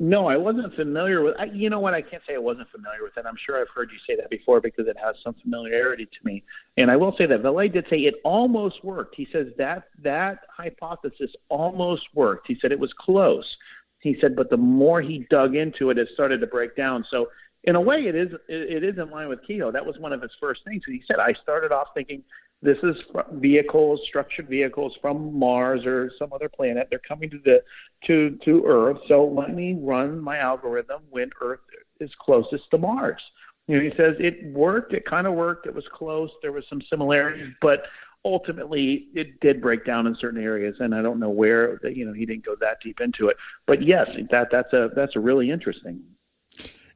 No, I wasn't familiar with. You know what? I can't say I wasn't familiar with it. I'm sure I've heard you say that before because it has some familiarity to me. And I will say that Valet did say it almost worked. He says that hypothesis almost worked. He said it was close. He said, but the more he dug into it, it started to break down. So in a way, it is in line with Kehoe. That was one of his first things. He said, I started off thinking this is vehicles, structured vehicles from Mars or some other planet. They're coming to Earth. So let me run my algorithm when Earth is closest to Mars. He says it worked. It kind of worked. It was close. There was some similarities, but ultimately it did break down in certain areas. And I don't know where. He didn't go that deep into it. But yes, that's a really interesting.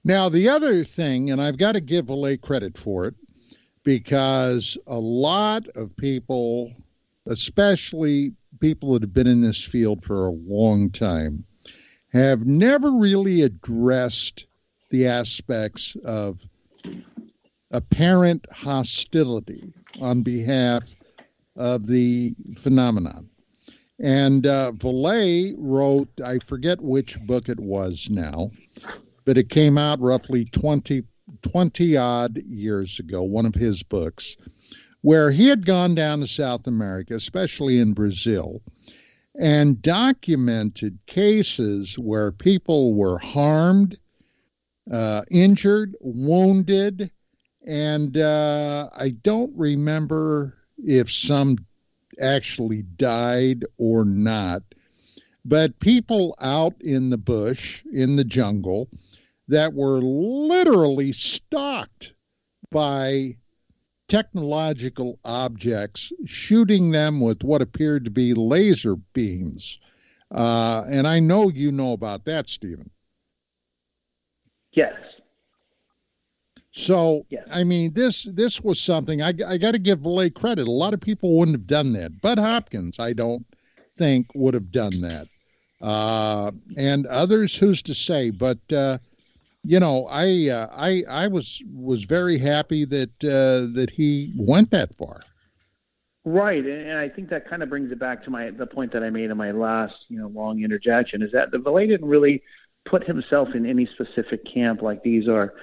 Now the other thing, and I've got to give Valet credit for it. because a lot of people, especially people that have been in this field for a long time, have never really addressed the aspects of apparent hostility on behalf of the phenomenon. And Vallée wrote, I forget which book it was now, but it came out roughly 20 odd years ago, one of his books, where he had gone down to South America, especially in Brazil, and documented cases where people were harmed, injured, wounded, and I don't remember if some actually died or not, but people out in the bush, in the jungle, that were literally stalked by technological objects, shooting them with what appeared to be laser beams. And I know you know about that, Stephen. Yes. So, yes. I mean, this was something, I got to give Vallée credit. A lot of people wouldn't have done that. Bud Hopkins, I don't think, would have done that. And others, who's to say? But, you know, I was very happy that he went that far. Right, and I think that kind of brings it back to the point that I made in my last, long interjection, is that the Vallée didn't really put himself in any specific camp, like these are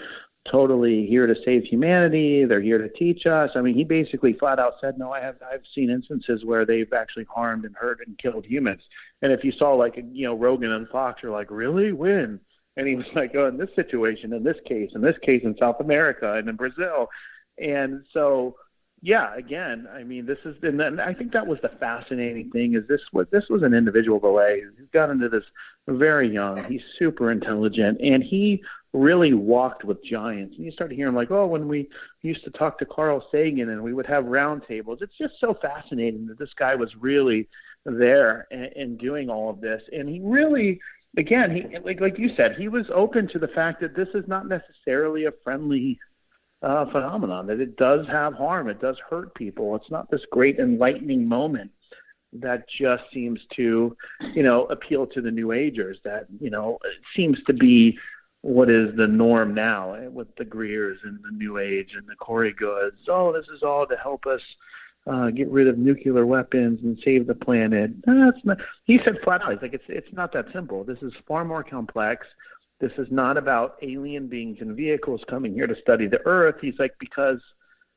totally here to save humanity, they're here to teach us. I mean, he basically flat out said, no, I've seen instances where they've actually harmed and hurt and killed humans. And if you saw Rogan and Fox, you're like, really? When? And he was like, oh, in this situation, in this case in South America and in Brazil. And so, yeah, again, I mean, and I think that was the fascinating thing, is this was an individual Vallée who got into this very young. He's super intelligent, and he really walked with giants. And you start to hear him like, oh, when we used to talk to Carl Sagan and we would have round tables. It's just so fascinating that this guy was really there and doing all of this. And he really, again, he like you said, he was open to the fact that this is not necessarily a friendly phenomenon, that it does have harm, it does hurt people. It's not this great enlightening moment that just seems to, appeal to the New Agers, that, it seems to be what is the norm now with the Greers and the New Age and the Corey Goods. Oh, this is all to help us get rid of nuclear weapons and save the planet. That's not, he said flat out, he's like, it's not that simple. This is far more complex. This is not about alien beings and vehicles coming here to study the Earth. He's like, because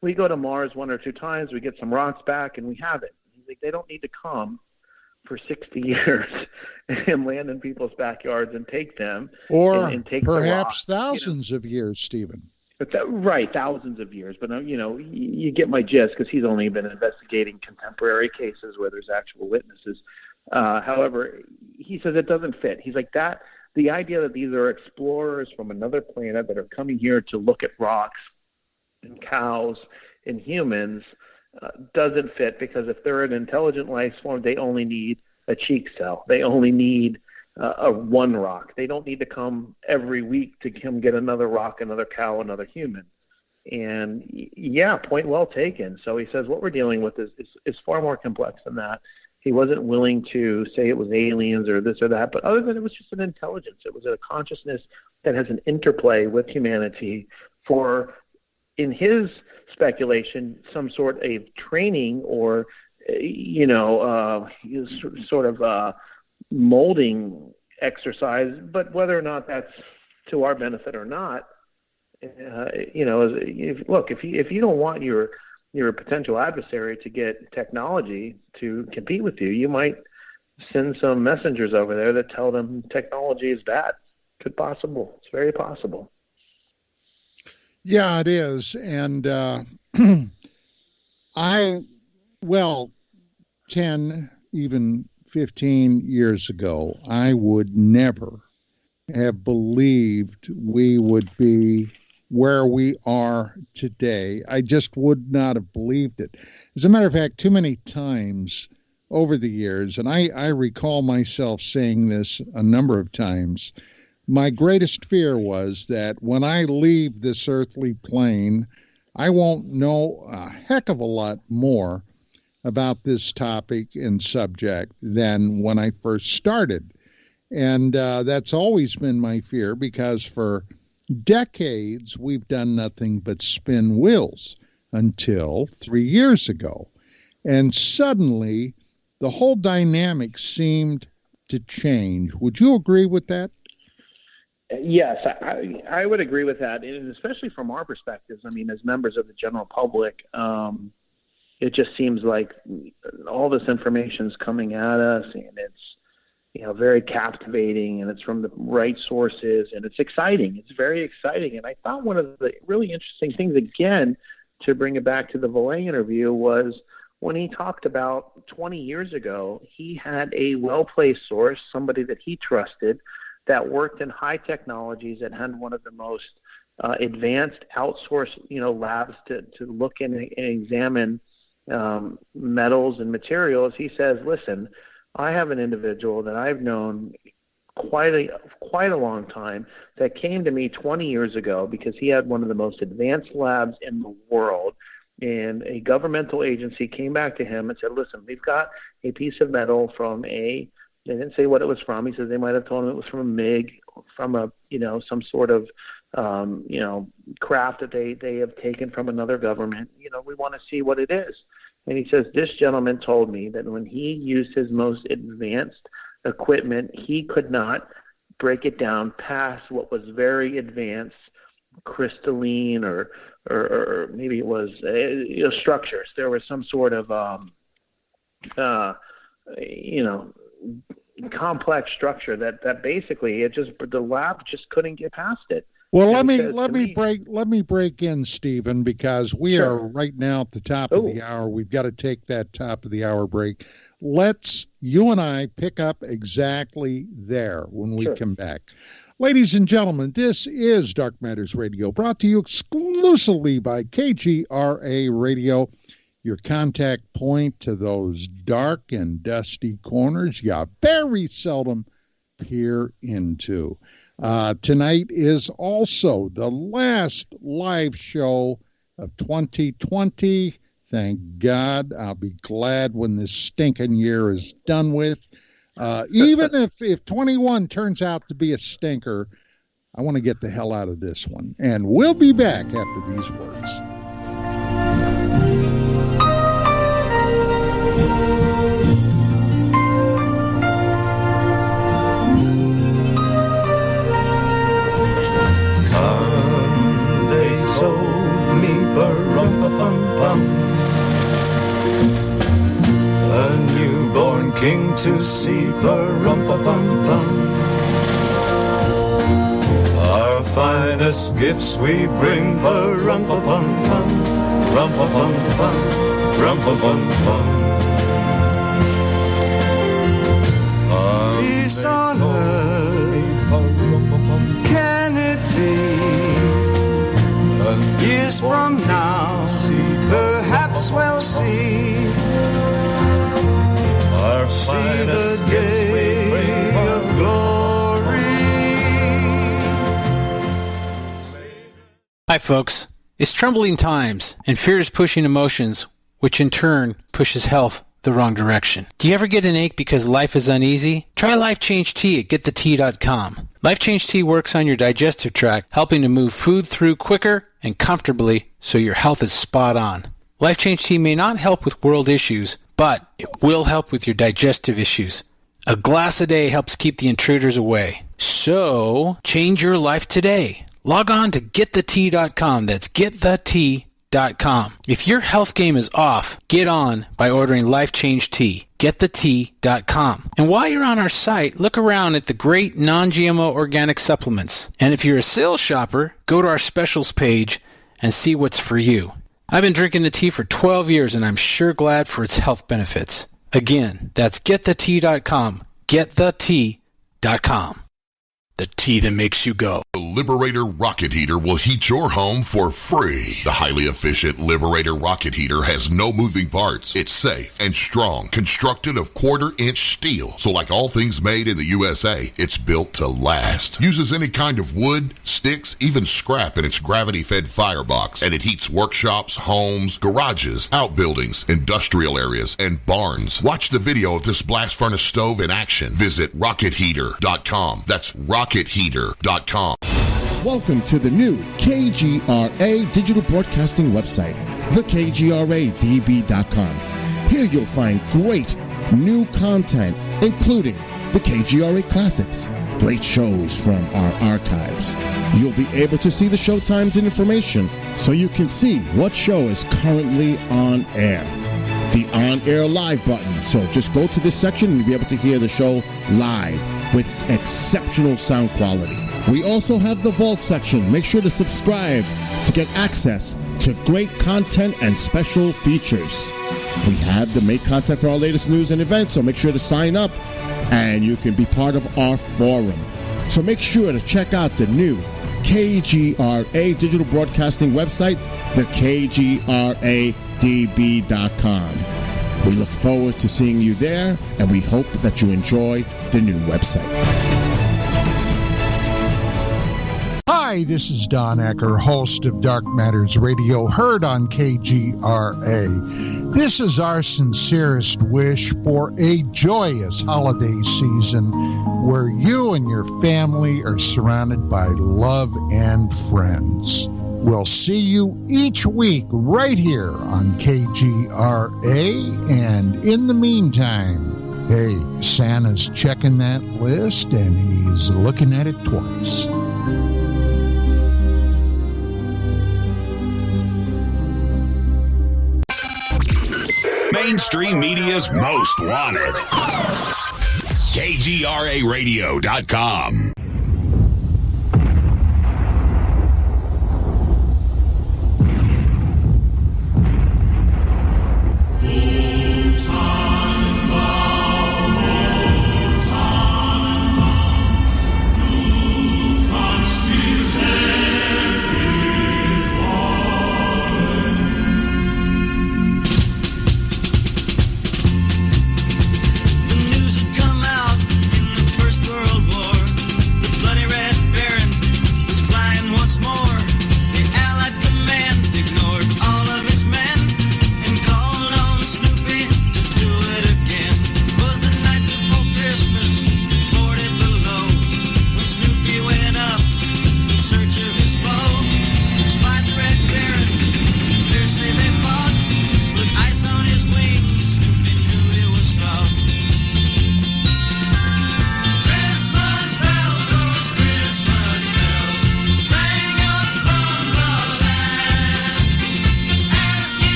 we go to Mars 1 or 2 times, we get some rocks back, and we have it. He's like, they don't need to come for 60 years and land in people's backyards and take them. Or and take perhaps thousands of years, Stephen. Right, thousands of years. But, you get my gist, because he's only been investigating contemporary cases where there's actual witnesses. However, he says it doesn't fit. He's like, the idea that these are explorers from another planet that are coming here to look at rocks and cows and humans doesn't fit, because if they're an intelligent life form, they only need a cheek cell. They only need one rock. They don't need to come every week to come get another rock, another cow, another human. And yeah, point well taken. So he says what we're dealing with is far more complex than that. He wasn't willing to say it was aliens or this or that, but other than it was just an intelligence. It was a consciousness that has an interplay with humanity for, in his speculation, some sort of training or, sort of molding exercise. But whether or not that's to our benefit or not, if you don't want your potential adversary to get technology to compete with you, you might send some messengers over there that tell them technology is bad. It's very possible. Yeah, it is. And 10, even 15 years ago, I would never have believed we would be where we are today. I just would not have believed it. As a matter of fact, too many times over the years, and I recall myself saying this a number of times, my greatest fear was that when I leave this earthly plane, I won't know a heck of a lot more about this topic and subject than when I first started. And that's always been my fear, because for decades we've done nothing but spin wheels until 3 years ago. And suddenly the whole dynamic seemed to change. Would you agree with that? Yes, I would agree with that, and especially from our perspectives. I mean, as members of the general public, it just seems like all this information is coming at us, and it's very captivating, and it's from the right sources, and it's exciting. It's very exciting. And I thought one of the really interesting things, again, to bring it back to the Valet interview, was when he talked about 20 years ago, he had a well-placed source, somebody that he trusted, that worked in high technologies and had one of the most advanced outsourced, labs to look in and examine metals and materials. He says, listen, I have an individual that I've known quite a long time that came to me 20 years ago because he had one of the most advanced labs in the world. And a governmental agency came back to him and said, listen, we've got a piece of metal from they didn't say what it was from. He said they might have told him it was from a MiG, from a, some sort of, craft that they have taken from another government. We want to see what it is. And he says, this gentleman told me that when he used his most advanced equipment, he could not break it down past what was very advanced, crystalline, or maybe it was structures. There was some sort of complex structure that basically the lab just couldn't get past it. Well, let me break in, Stephen, because we are right now at the top of the hour. We've got to take that top of the hour break. Let's you and I pick up exactly there when we come back. Ladies and gentlemen, this is Dark Matters Radio, brought to you exclusively by KGRA Radio, your contact point to those dark and dusty corners you very seldom peer into. Tonight is also the last live show of 2020. Thank God. I'll be glad when this stinking year is done with. Even if 21 turns out to be a stinker, I want to get the hell out of this one. And we'll be back after these words. Come, they told me, ba-rum-pa-pum-pum, a newborn king to see, ba-rum-pa-pum-pum. Our finest gifts we bring, ba-rum-pa-pum-pum, rum-pa-pum-pum, rum-pa-pum-pum. Peace on earth, can it be? Years from now, perhaps we'll see the day of glory. Hi, folks. It's troubling times, and fear is pushing emotions, which in turn pushes health the wrong direction. Do you ever get an ache because life is uneasy? Try Life Change Tea at GetTheTea.com. Life Change Tea works on your digestive tract, helping to move food through quicker and comfortably so your health is spot on. Life Change Tea may not help with world issues, but it will help with your digestive issues. A glass a day helps keep the intruders away. So, change your life today. Log on to GetTheTea.com. That's GetTheTea.com. If your health game is off, get on by ordering Life Change Tea. GetTheTea.com. And while you're on our site, look around at the great non-GMO organic supplements. And if you're a sales shopper, go to our specials page and see what's for you. I've been drinking the tea for 12 years, and I'm sure glad for its health benefits. Again, that's GetTheTea.com. GetTheTea.com. The tea that makes you go. The Liberator Rocket Heater will heat your home for free. The highly efficient Liberator Rocket Heater has no moving parts. It's safe and strong, constructed of quarter-inch steel. So like all things made in the USA, it's built to last. Uses any kind of wood, sticks, even scrap in its gravity-fed firebox. And it heats workshops, homes, garages, outbuildings, industrial areas, and barns. Watch the video of this blast furnace stove in action. Visit rocketheater.com. That's rocketheater.com. Welcome to the new KGRA digital broadcasting website, thekgradb.com. Here you'll find great new content, including the KGRA Classics, great shows from our archives. You'll be able to see the show times and information so you can see what show is currently on air. The on-air live button. So just go to this section and you'll be able to hear the show live with exceptional sound quality. We also have the Vault section. Make sure to subscribe to get access to great content and special features. We have the make content for our latest news and events, so make sure to sign up and you can be part of our forum. So make sure to check out the new KGRA digital broadcasting website, thekgradb.com. We look forward to seeing you there, and we hope that you enjoy the new website. Hi, this is Don Ecker, host of Dark Matters Radio, heard on KGRA. This is our sincerest wish for a joyous holiday season where you and your family are surrounded by love and friends. We'll see you each week right here on KGRA, and in the meantime, hey, Santa's checking that list and he's looking at it twice. Mainstream media's most wanted. KGRAradio.com.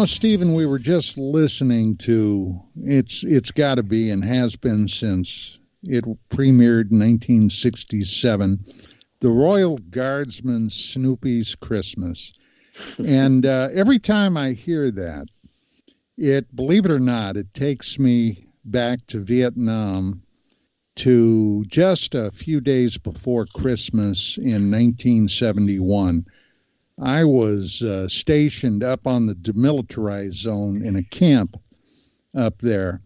Stephen, we were just listening to, it's got to be and has been since it premiered in 1967, The Royal Guardsman Snoopy's Christmas. And every time I hear that, believe it or not, it takes me back to Vietnam to just a few days before Christmas in 1971. I was stationed up on the demilitarized zone in a camp up there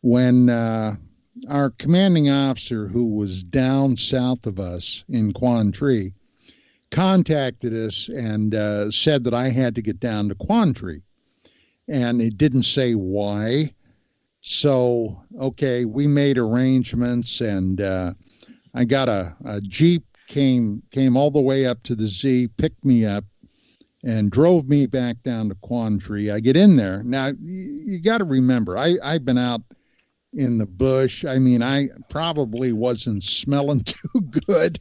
when our commanding officer, who was down south of us in Quan Tri, contacted us and said that I had to get down to Quan Tri. And it didn't say why, So, okay, we made arrangements, and I got a Jeep came all the way up to the Z, picked me up, and drove me back down to Quandary. I get in there. Now, you got to remember, I've been out in the bush. I mean, I probably wasn't smelling too good.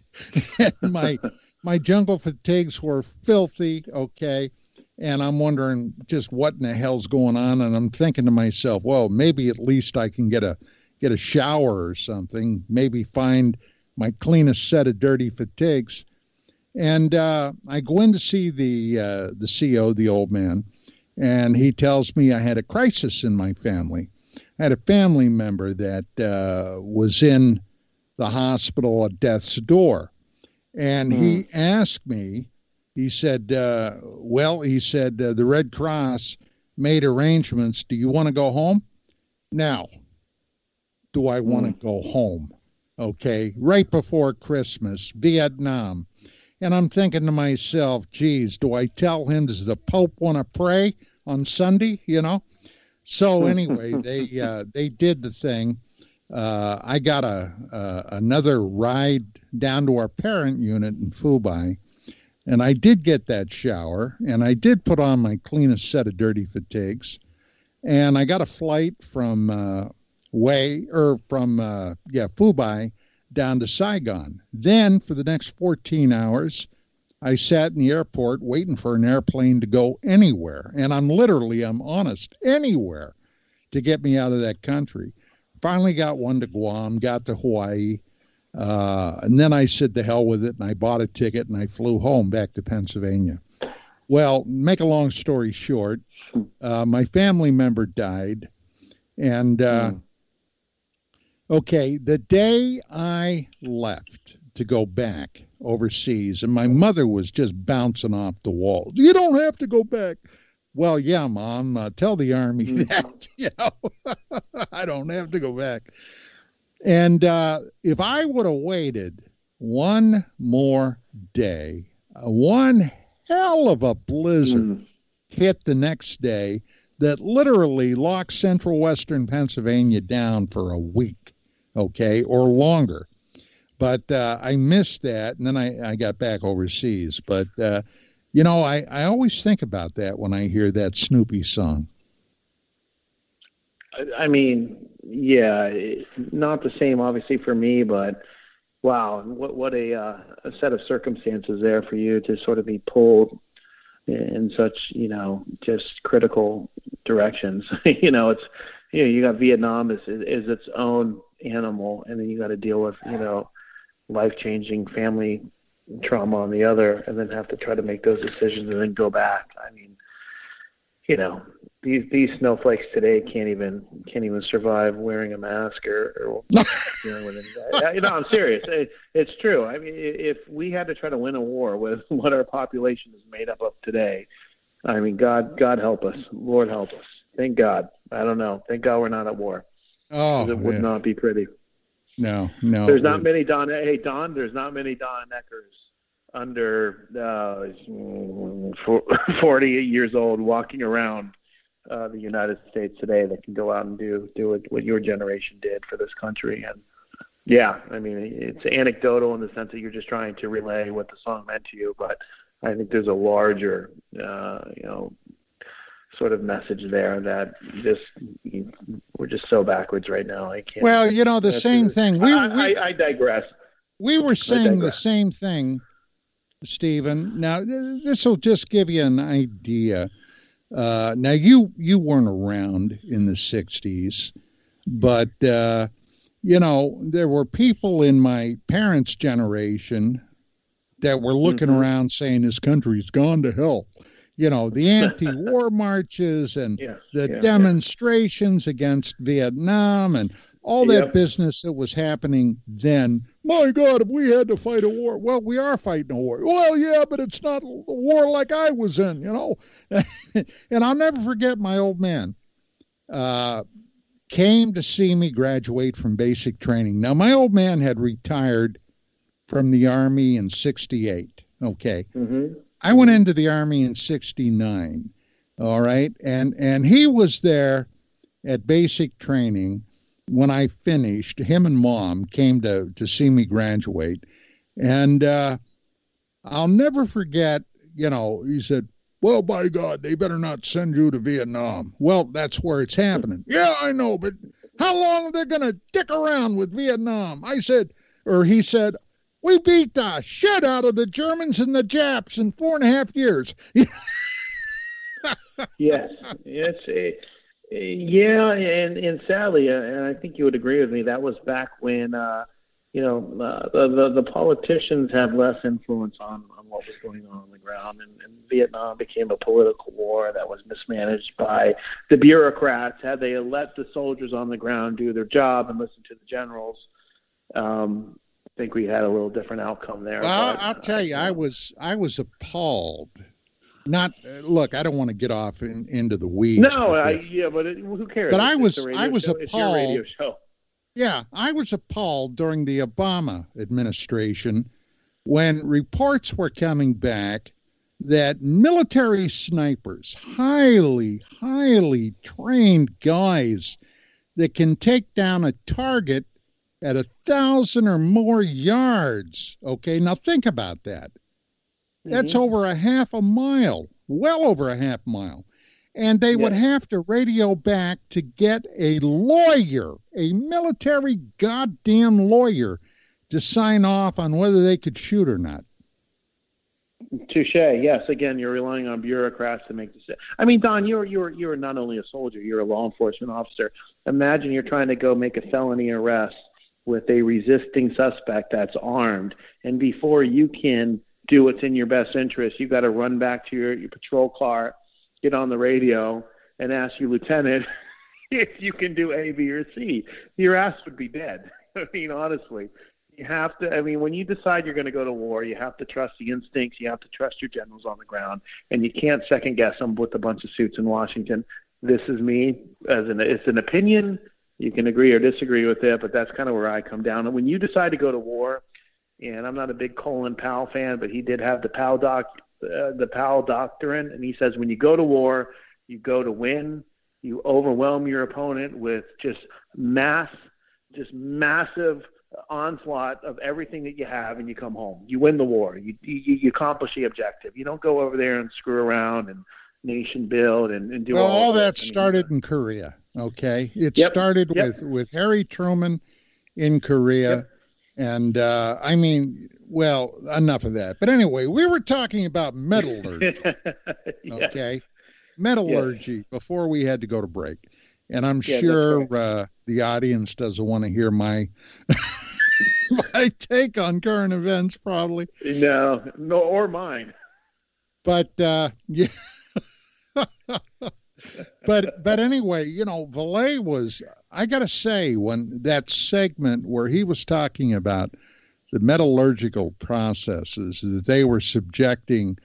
And my jungle fatigues were filthy, okay? And I'm wondering just what in the hell's going on. And I'm thinking to myself, well, maybe at least I can get a shower or something, maybe find my cleanest set of dirty fatigues. And I go in to see the CO, the old man, and he tells me I had a crisis in my family. I had a family member that was in the hospital at death's door. And he asked me, he said, the Red Cross made arrangements. Do you want to go home? Now, do I want to go home? Okay, right before Christmas, Vietnam. And I'm thinking to myself, geez, do I tell him, does the Pope want to pray on Sunday, you know? So anyway, they did the thing. I got another ride down to our parent unit in Phu, and I did get that shower, and I did put on my cleanest set of dirty fatigues, and I got a flight from Phu down to Saigon. Then for the next 14 hours, I sat in the airport waiting for an airplane to go anywhere. And I'm honest, anywhere to get me out of that country. Finally got one to Guam, got to Hawaii. And then I said to hell with it, and I bought a ticket, and I flew home back to Pennsylvania. Well, make a long story short, my family member died. And, okay, the day I left to go back overseas, and my mother was just bouncing off the walls. You don't have to go back. Well, yeah, Mom, tell the Army that, I don't have to go back. And if I would have waited one more day, one hell of a blizzard hit the next day that literally locked central western Pennsylvania down for a week, okay, or longer. But I missed that, and then I got back overseas. But, I always think about that when I hear that Snoopy song. I mean, yeah, not the same, obviously, for me, but wow, what a set of circumstances there for you to sort of be pulled in such, just critical directions. It's, you got Vietnam is its own animal, and then you got to deal with, life-changing family trauma on the other, and then have to try to make those decisions and then go back. I mean, these snowflakes today can't even survive wearing a mask or dealing with it. I'm serious. It's true. I mean, if we had to try to win a war with what our population is made up of today, I mean, God help us, Lord help us. Thank God. I don't know. Thank God we're not at war. Oh, it would not be pretty. No. There's not many Don. Hey, Don. There's not many Don Eckers under 48 years old walking around the United States today that can go out and do what your generation did for this country. And yeah, I mean, it's anecdotal in the sense that you're just trying to relay what the song meant to you, but I think there's a larger, sort of message there that we're just so backwards right now. I can't. Well, the same thing. I digress. We were saying the same thing, Stephen. Now, this will just give you an idea. Now, you weren't around in the 60s, but, there were people in my parents' generation that were looking around saying this country's gone to hell. The anti-war marches and the demonstrations against Vietnam and all that business that was happening then. My God, if we had to fight a war, well, we are fighting a war. Well, yeah, but it's not a war like I was in, And I'll never forget my old man came to see me graduate from basic training. Now, my old man had retired from the Army in 68. Okay. I went into the Army in 69. All right. And he was there, at basic training, when I finished, him and Mom came to see me graduate. And I'll never forget, he said, well, by God, they better not send you to Vietnam. Well, that's where it's happening. Yeah, I know, but how long are they going to dick around with Vietnam? He said, we beat the shit out of the Germans and the Japs in 4.5 years. Yes, yeah, and sadly, and I think you would agree with me, that was back when, the politicians had less influence on what was going on the ground, and Vietnam became a political war that was mismanaged by the bureaucrats. Had they let the soldiers on the ground do their job and listen to the generals, I think we had a little different outcome there. Well, I'll tell you, I was appalled. Look, I don't want to get off into the weeds. No, but who cares? But I was appalled. It's your radio show. Yeah, I was appalled during the Obama administration when reports were coming back that military snipers, highly, highly trained guys that can take down a target at 1,000 or more yards. Okay, now think about that. That's over a half a mile, well over a half mile. And they would have to radio back to get a lawyer, a military goddamn lawyer, to sign off on whether they could shoot or not. Touche. Yes, again, you're relying on bureaucrats to make decisions. I mean, Don, you're not only a soldier, you're a law enforcement officer. Imagine you're trying to go make a felony arrest with a resisting suspect that's armed, and before you can do what's in your best interest, you've got to run back to your patrol car, get on the radio, and ask your lieutenant if you can do A, B, or C. Your ass would be dead. I mean, honestly, you have to. I mean, when you decide you're going to go to war, you have to trust the instincts. You have to trust your generals on the ground, and you can't second guess them with a bunch of suits in Washington. This is me. It's an opinion. You can agree or disagree with it, but that's kind of where I come down. And when you decide to go to war, and I'm not a big Colin Powell fan, but he did have the Powell doctrine, and he says when you go to war, you go to win. You overwhelm your opponent with just massive onslaught of everything that you have, and you come home. You win the war. You accomplish the objective. You don't go over there and screw around and nation build and do all that. Started in Korea. Okay, it started with Harry Truman in Korea. And I mean, well, enough of that. But anyway, we were talking about metallurgy. Okay, metallurgy before we had to go to break. And I'm sure the audience doesn't want to hear my my take on current events, probably. No, or mine. But yeah. But anyway, Valet was, I got to say, when that segment where he was talking about the metallurgical processes that they were subjecting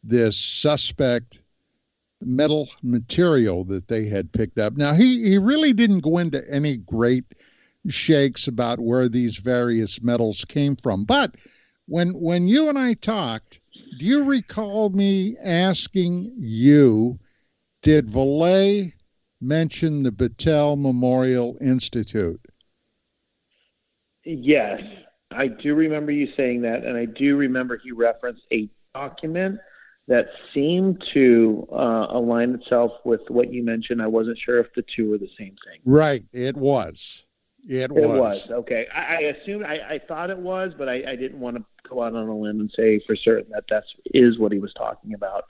this suspect metal material that they had picked up. Now, he really didn't go into any great shakes about where these various metals came from. But when you and I talked, do you recall me asking you, did Valet mention the Battelle Memorial Institute? Yes, I do remember you saying that, and I do remember he referenced a document that seemed to align itself with what you mentioned. I wasn't sure if the two were the same thing. Right, it was. It was. Okay. I assumed, I thought it was, but I didn't want to go out on a limb and say for certain that is what he was talking about.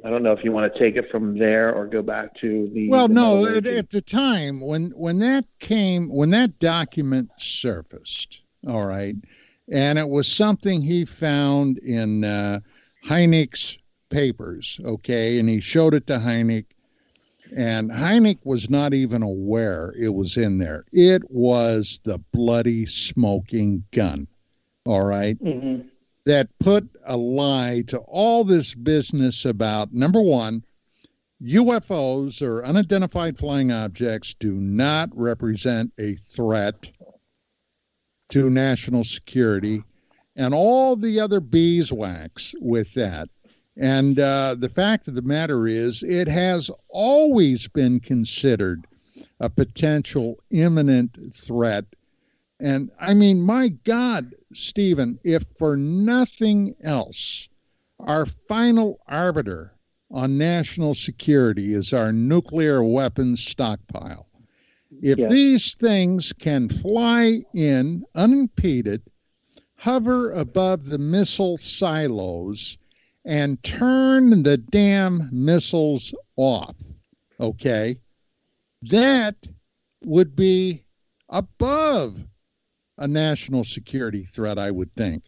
I don't know if you want to take it from there or go back to the. Well, no. At the time when that document surfaced, all right, and it was something he found in Hynek's papers, okay, and he showed it to Hynek, and Hynek was not even aware it was in there. It was the bloody smoking gun, all right. Mm-hmm. That put a lie to all this business about, number one, UFOs or unidentified flying objects do not represent a threat to national security, and all the other beeswax with that. And the fact of the matter is, it has always been considered a potential imminent threat. And I mean, my God, Stephen, if for nothing else, our final arbiter on national security is our nuclear weapons stockpile. If these things can fly in unimpeded, hover above the missile silos, and turn the damn missiles off, okay, that would be above a national security threat, I would think.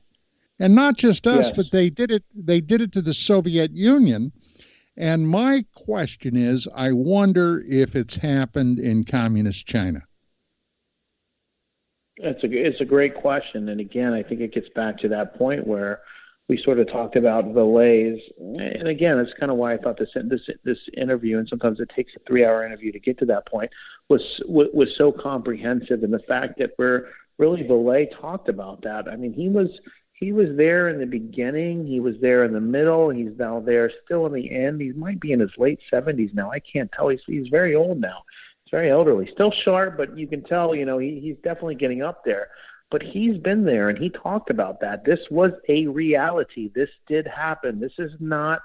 And not just us, but they did it to the Soviet Union. And my question is, I wonder if it's happened in communist China. It's a great question. And again, I think it gets back to that point where we sort of talked about Valais. And again, it's kind of why I thought this interview, and sometimes it takes a 3-hour interview to get to that point, was so comprehensive. And the fact that Valais talked about that. I mean, he was there in the beginning. He was there in the middle. He's now there still in the end. He might be in his late 70s now. I can't tell. He's very old now. He's very elderly. Still sharp, but you can tell, he's definitely getting up there. But he's been there, and he talked about that. This was a reality. This did happen. This is not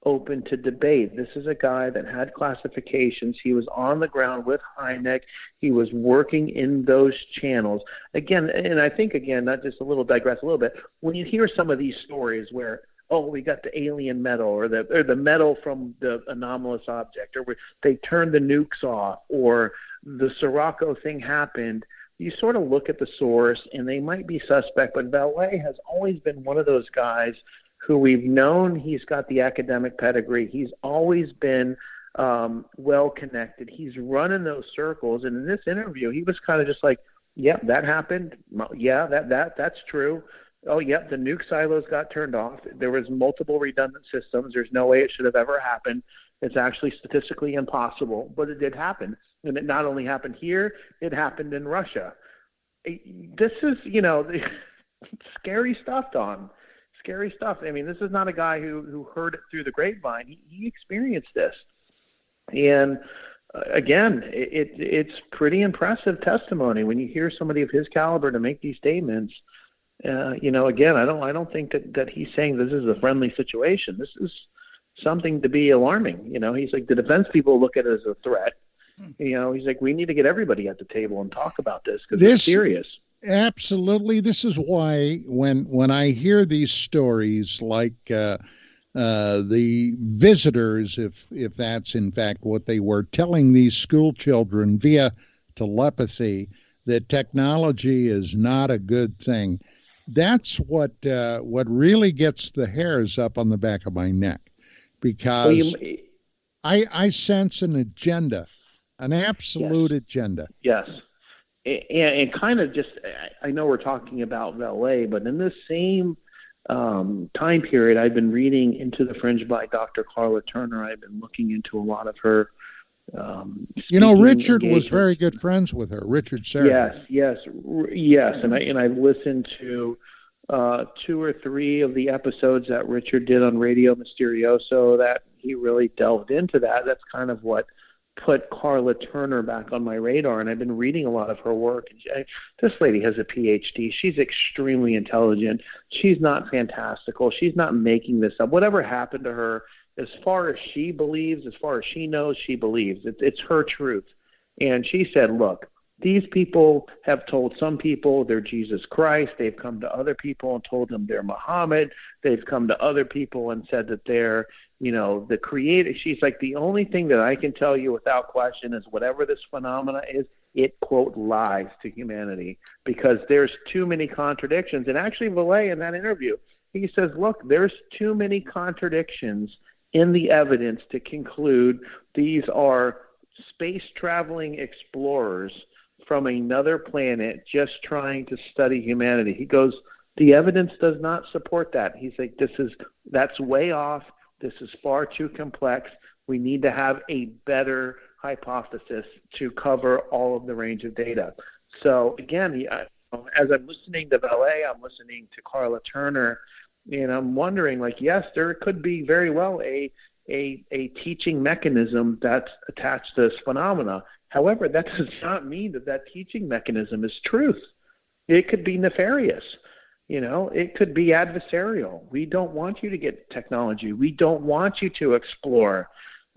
open to debate. This is a guy that had classifications. He was on the ground with Hynek. He was working in those channels. Again, and I think, not just digress a little bit, when you hear some of these stories where, we got the alien metal or the metal from the anomalous object, or where they turned the nukes off, or the Sirocco thing happened, you sort of look at the source and they might be suspect, but Valais has always been one of those guys who we've known. He's got the academic pedigree. He's always been well-connected. He's running those circles. And in this interview, he was kind of just like, yep, that happened. Yeah, that's true. Oh, yep, the nuke silos got turned off. There was multiple redundant systems. There's no way it should have ever happened. It's actually statistically impossible, but it did happen. And it not only happened here, it happened in Russia. This is, scary stuff, Don. Scary stuff. I mean, this is not a guy who heard it through the grapevine. He experienced this. And again, it's pretty impressive testimony when you hear somebody of his caliber to make these statements. Again, I don't think that he's saying this is a friendly situation. This is something to be alarming. He's like, the defense people look at it as a threat. He's like, we need to get everybody at the table and talk about this because it's serious. Absolutely. This is why when I hear these stories like the visitors, if that's in fact what they were, telling these school children via telepathy that technology is not a good thing, that's what really gets the hairs up on the back of my neck, because I sense an agenda, an absolute agenda. Yes. And kind of just, I know we're talking about Valais, but in this same time period, I've been reading Into the Fringe by Dr. Carla Turner. I've been looking into a lot of her Richard was very good friends with her, Richard Serra. Yes. And I listened to 2 or 3 of the episodes that Richard did on Radio Mysterioso that he really delved into that. That's kind of what put Carla Turner back on my radar, and I've been reading a lot of her work. This lady has a PhD. She's extremely intelligent. She's not fantastical. She's not making this up. Whatever happened to her, as far as she believes, as far as she knows, she believes. It's her truth. And she said, look, these people have told some people they're Jesus Christ. They've come to other people and told them they're Muhammad. They've come to other people and said that they're, the creator. She's like, the only thing that I can tell you without question is whatever this phenomena is, it, quote, lies to humanity, because there's too many contradictions. And actually, Valais, in that interview, he says, look, there's too many contradictions in the evidence to conclude these are space-traveling explorers from another planet just trying to study humanity. He goes, the evidence does not support that. He's like, that's way off. This is far too complex. We need to have a better hypothesis to cover all of the range of data. So again, as I'm listening to Valais, I'm listening to Carla Turner, And I'm wondering, like, yes, there could be very well a teaching mechanism that's attached to this phenomena. However, that does not mean that teaching mechanism is truth. It could be nefarious. It could be adversarial. We don't want you to get technology. We don't want you to explore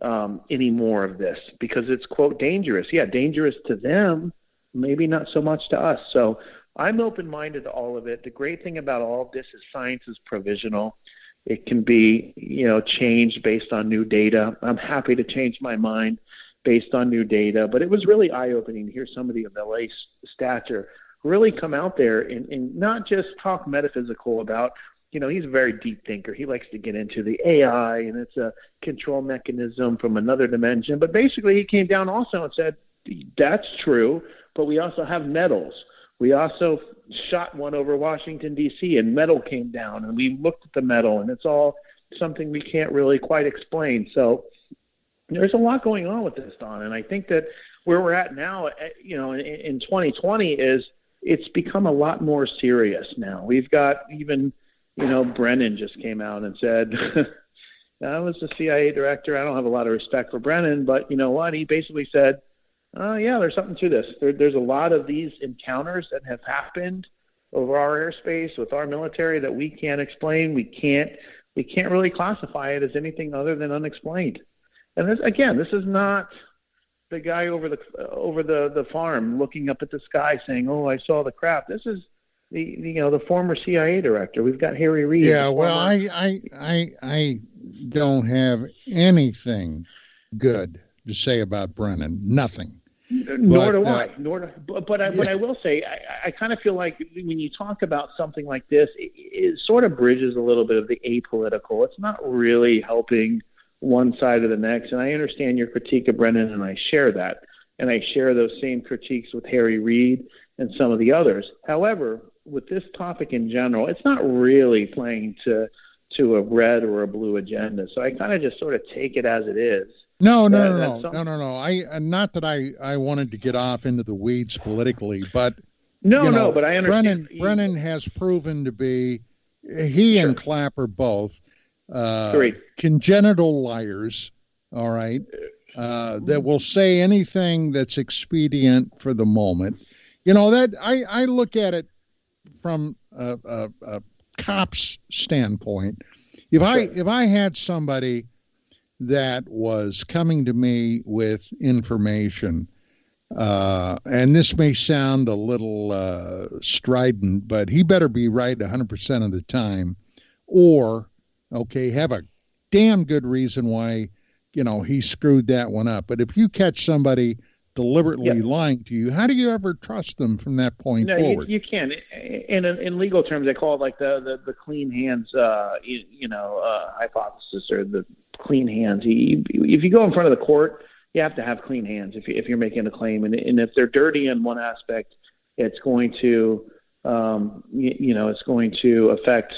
any more of this because it's, quote, dangerous. Yeah, dangerous to them, maybe not so much to us. So I'm open-minded to all of it. The great thing about all of this is science is provisional. It can be, changed based on new data. I'm happy to change my mind based on new data. But it was really eye-opening to hear somebody of LA stature really come out there and not just talk metaphysical about, he's a very deep thinker. He likes to get into the AI and it's a control mechanism from another dimension. But basically he came down also and said, that's true, but we also have metals. We also shot one over Washington, D.C., and metal came down, and we looked at the metal, and it's all something we can't really quite explain. So there's a lot going on with this, Don, and I think that where we're at now, in 2020 is it's become a lot more serious now. We've got even, Brennan just came out and said, I was the CIA director. I don't have a lot of respect for Brennan, but you know what? He basically said, yeah, there's something to this. There's a lot of these encounters that have happened over our airspace with our military that we can't explain. We can't really classify it as anything other than unexplained. And this is not the guy over the farm looking up at the sky saying, "Oh, I saw the crap." This is the former CIA director. We've got Harry Reid. Yeah, well, I don't have anything good to say about Brennan. Nothing. Nor do I. But I will say, I kind of feel like when you talk about something like this, it sort of bridges a little bit of the apolitical. It's not really helping one side or the next. And I understand your critique of Brennan, and I share that. And I share those same critiques with Harry Reid and some of the others. However, with this topic in general, it's not really playing to a red or a blue agenda. So I kind of just sort of take it as it is. No. I not that I wanted to get off into the weeds politically, but but I understand. Brennan has proven to be and Clapper both congenital liars. All right, that will say anything that's expedient for the moment. That I look at it from a cop's standpoint. If I had somebody that was coming to me with information, and this may sound a little strident, but he better be right 100% of the time, or have a damn good reason why he screwed that one up. But if you catch somebody deliberately lying to you, how do you ever trust them from that point forward? You can't. And in legal terms, they call it like the clean hands hypothesis, or the clean hands. If you go in front of the court, you have to have clean hands if you're making a claim, and if they're dirty in one aspect, it's going to it's going to affect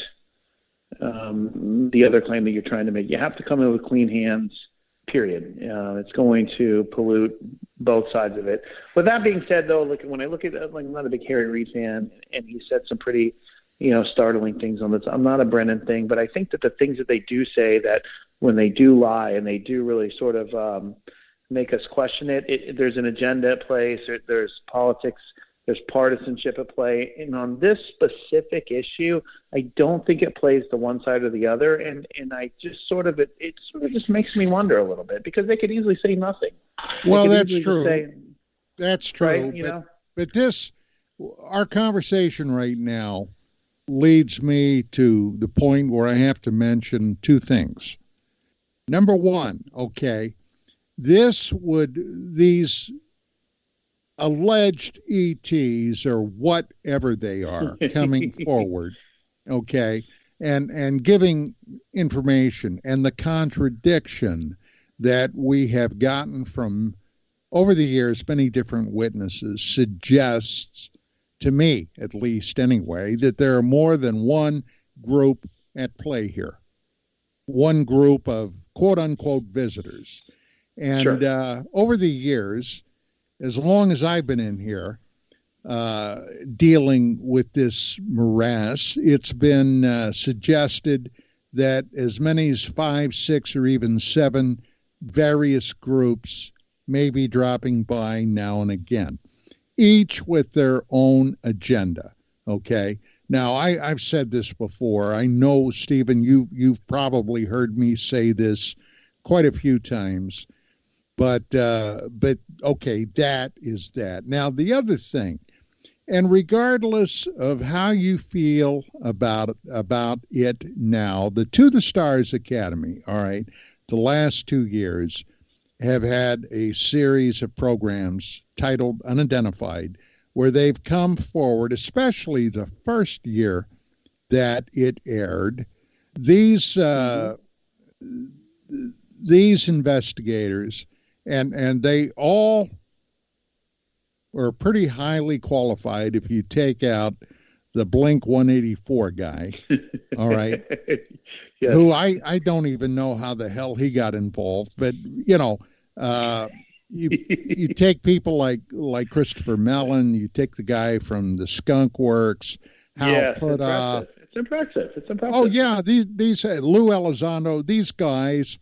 the other claim that you're trying to make. You have to come in with clean hands. Period. It's going to pollute both sides of it. With that being said, though, when I look at I'm not a big Harry Reid fan, and he said some pretty startling things on this. I'm not a Brennan thing, but I think that the things that they do say, that when they do lie and they do really sort of make us question it, there's an agenda at play. There's politics. There's partisanship at play. And on this specific issue, I don't think it plays to one side or the other. And I just it just makes me wonder a little bit, because they could easily say nothing. Well, that's true. That's true. Right, but our conversation right now leads me to the point where I have to mention two things. Number one, these alleged ETs, or whatever they are, coming forward, and giving information, and the contradiction that we have gotten from, over the years, many different witnesses, suggests, to me at least anyway, that there are more than one group at play here. One group of quote-unquote visitors. And over the years, as long as I've been in here, dealing with this morass. It's been suggested that as many as 5, 6, or even 7 various groups may be dropping by now and again, each with their own agenda. Okay. Now, I've said this before. I know, Stephen, you've probably heard me say this quite a few times, but okay, that is that. Now, the other thing, and regardless of how you feel about it now, the To the Stars Academy, all right, the last 2 years have had a series of programs titled Unidentified, where they've come forward, especially the first year that it aired. These investigators, and they all were pretty highly qualified if you take out the Blink 184 guy, all right, yes. Who I don't even know how the hell he got involved, but, you take people like Christopher Mellon, you take the guy from the Skunk Works, Hal Puthoff. It's impressive. Oh yeah, these Lou Elizondo, these guys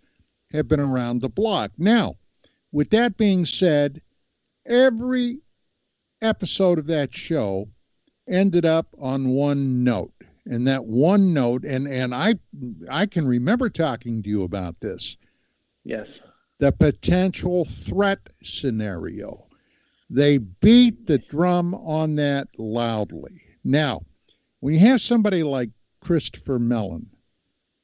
have been around the block. Now, with that being said, every episode of that show ended up on one note, and that one note, and I can remember talking to you about this. Yes. The potential threat scenario. They beat the drum on that loudly. Now, when you have somebody like Christopher Mellon,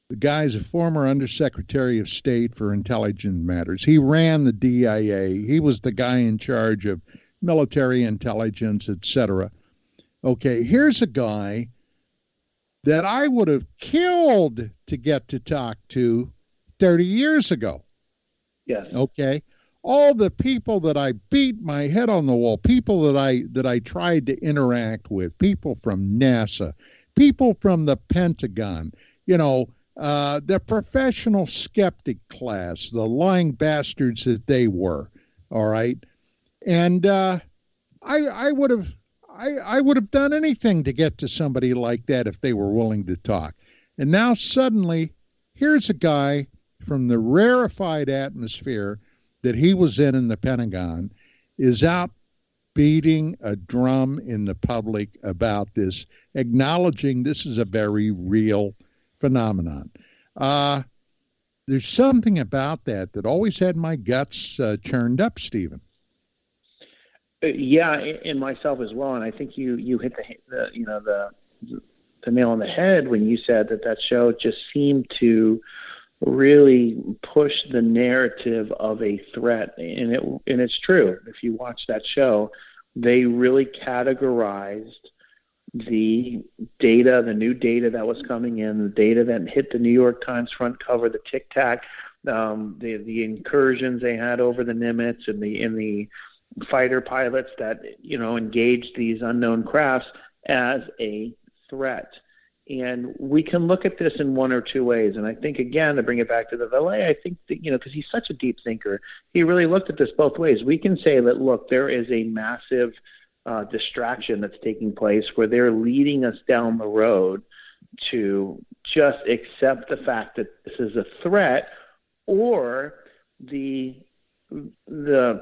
the guy's a former Undersecretary of State for Intelligence Matters. He ran the DIA. He was the guy in charge of military intelligence, etc. Okay, here's a guy that I would have killed to get to talk to 30 years ago. Yes. Okay. All the people that I beat my head on the wall, people that I tried to interact with, people from NASA, people from the Pentagon, the professional skeptic class, the lying bastards that they were. All right. And I would have done anything to get to somebody like that if they were willing to talk. And now suddenly, here's a guy from the rarefied atmosphere that he was in the Pentagon, is out beating a drum in the public about this, acknowledging this is a very real phenomenon. There's something about that always had my guts churned up, Stephen. Yeah, and myself as well. And I think you hit the nail on the head when you said that show just seemed to really push the narrative of a threat, and it's true. If you watch that show, they really categorized the data, the new data that was coming in, the data that hit the New York Times front cover, the Tic Tac, the incursions they had over the Nimitz, and the fighter pilots that engaged these unknown crafts as a threat. And we can look at this in one or two ways. And I think, again, to bring it back to the valet, I think that, because he's such a deep thinker, he really looked at this both ways. We can say that, look, there is a massive distraction that's taking place where they're leading us down the road to just accept the fact that this is a threat, or the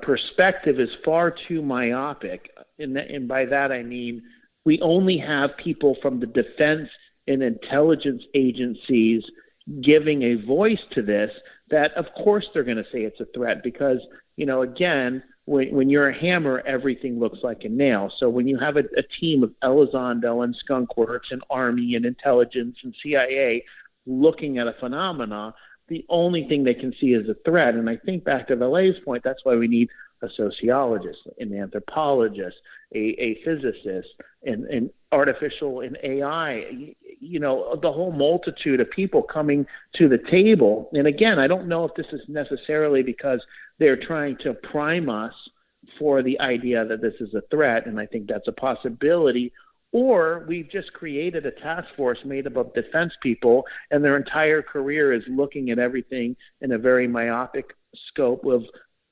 perspective is far too myopic. And by that I mean we only have people from the defense and intelligence agencies giving a voice to this, that of course they're going to say it's a threat because, again, when you're a hammer, everything looks like a nail. So when you have a team of Elizondo and Skunk Works and Army and intelligence and CIA looking at a phenomena, the only thing they can see is a threat. And I think back to Valet's point, that's why we need a sociologist, an anthropologist, a physicist, and artificial and AI, the whole multitude of people coming to the table. And again, I don't know if this is necessarily because they're trying to prime us for the idea that this is a threat, and I think that's a possibility, or we've just created a task force made up of defense people, and their entire career is looking at everything in a very myopic scope of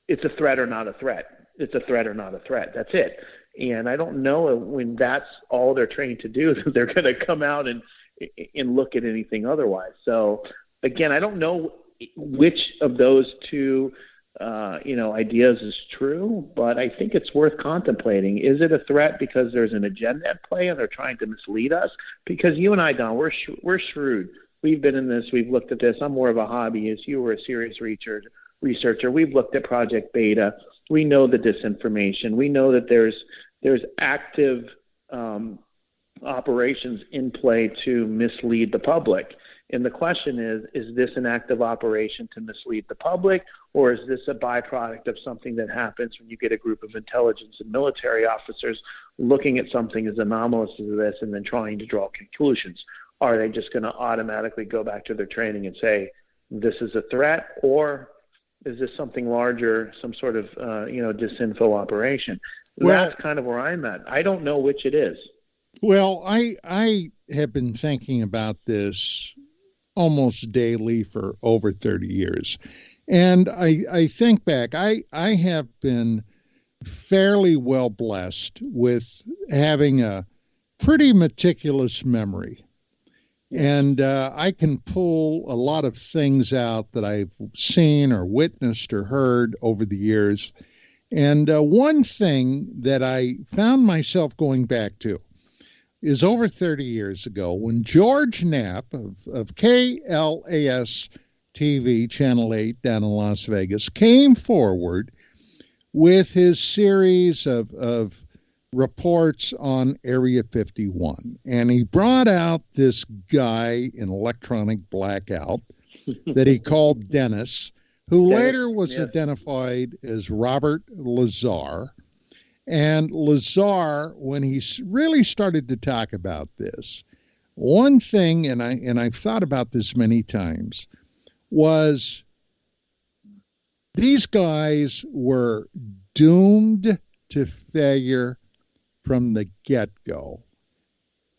it's a threat or not a threat. It's a threat or not a threat. That's it. And I don't know when that's all they're trained to do, that they're going to come out and look at anything otherwise. So again, I don't know which of those two, ideas is true, but I think it's worth contemplating. Is it a threat because there's an agenda at play and they're trying to mislead us? Because you and I, Don, we're shrewd. We've been in this. We've looked at this. I'm more of a hobbyist. You were a serious researcher. We've looked at Project Beta. We know the disinformation. We know that there's active operations in play to mislead the public. And the question is this an active operation to mislead the public, or is this a byproduct of something that happens when you get a group of intelligence and military officers looking at something as anomalous as this and then trying to draw conclusions? Are they just going to automatically go back to their training and say, this is a threat, or is this something larger, some sort of, disinfo operation? That's kind of where I'm at. I don't know which it is. Well, I have been thinking about this almost daily for over 30 years. And I think back, I have been fairly well blessed with having a pretty meticulous memory. And I can pull a lot of things out that I've seen or witnessed or heard over the years. And one thing that I found myself going back to is over 30 years ago when George Knapp of KLAS TV, Channel 8 down in Las Vegas, came forward with his series of reports on Area 51. And he brought out this guy in electronic blackout that he called Dennis, who later was identified as Robert Lazar. And Lazar, when he really started to talk about this, one thing, and I've thought about this many times, was these guys were doomed to failure from the get-go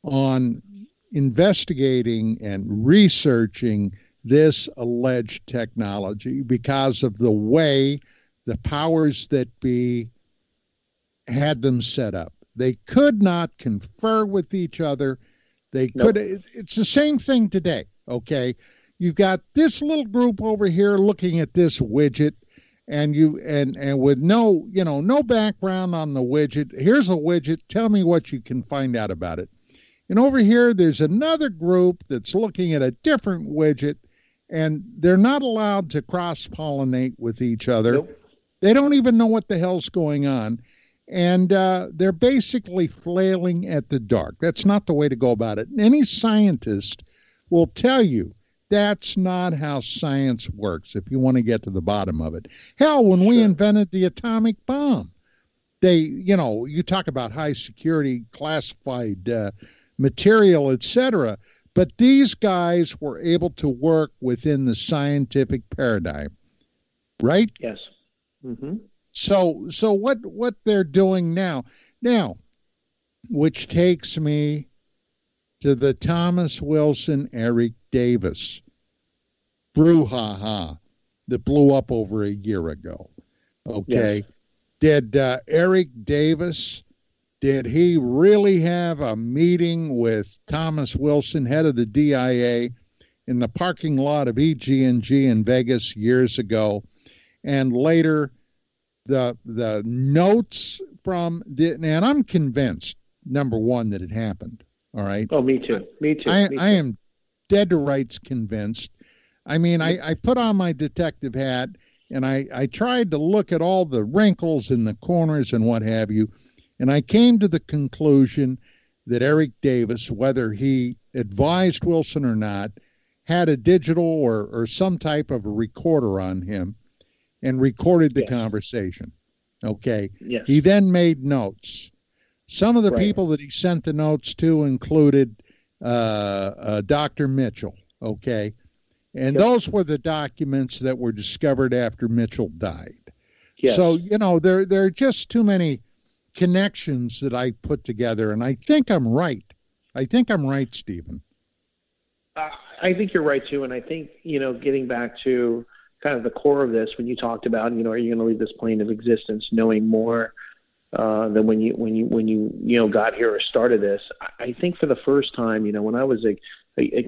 on investigating and researching this alleged technology because of the way the powers that be had them set up. They could not confer with each other. They could. It's the same thing today. Okay, you've got this little group over here looking at this widget, and with no background on the widget. Here's a widget. Tell me what you can find out about it. And over here, there's another group that's looking at a different widget, and they're not allowed to cross-pollinate with each other. Nope. They don't even know what the hell's going on. And they're basically flailing at the dark. That's not the way to go about it. And any scientist will tell you that's not how science works if you want to get to the bottom of it. Hell, when we invented the atomic bomb, you talk about high security, classified material, etc. But these guys were able to work within the scientific paradigm, right? Yes. Mm-hmm. So what they're doing now, which takes me to the Thomas Wilson, Eric Davis brouhaha that blew up over a year ago. Okay. Yes. Did Eric Davis, did he really have a meeting with Thomas Wilson, head of the DIA, in the parking lot of EG&G in Vegas years ago? And later, the notes from and I'm convinced, number one, that it happened. All right. Oh, me too. I am dead to rights convinced. I mean, I put on my detective hat and I tried to look at all the wrinkles in the corners and what have you. And I came to the conclusion that Eric Davis, whether he advised Wilson or not, had a digital or some type of a recorder on him and recorded the conversation. Okay. Yes. He then made notes. Some of the people that he sent the notes to included Dr. Mitchell. Okay. And those were the documents that were discovered after Mitchell died. Yes. So, there are just too many connections that I put together, and I think I'm right. Stephen. I think you're right, too. And I think, getting back to kind of the core of this, when you talked about, are you going to leave this plane of existence knowing more than when you got here or started this. I think for the first time, when I was a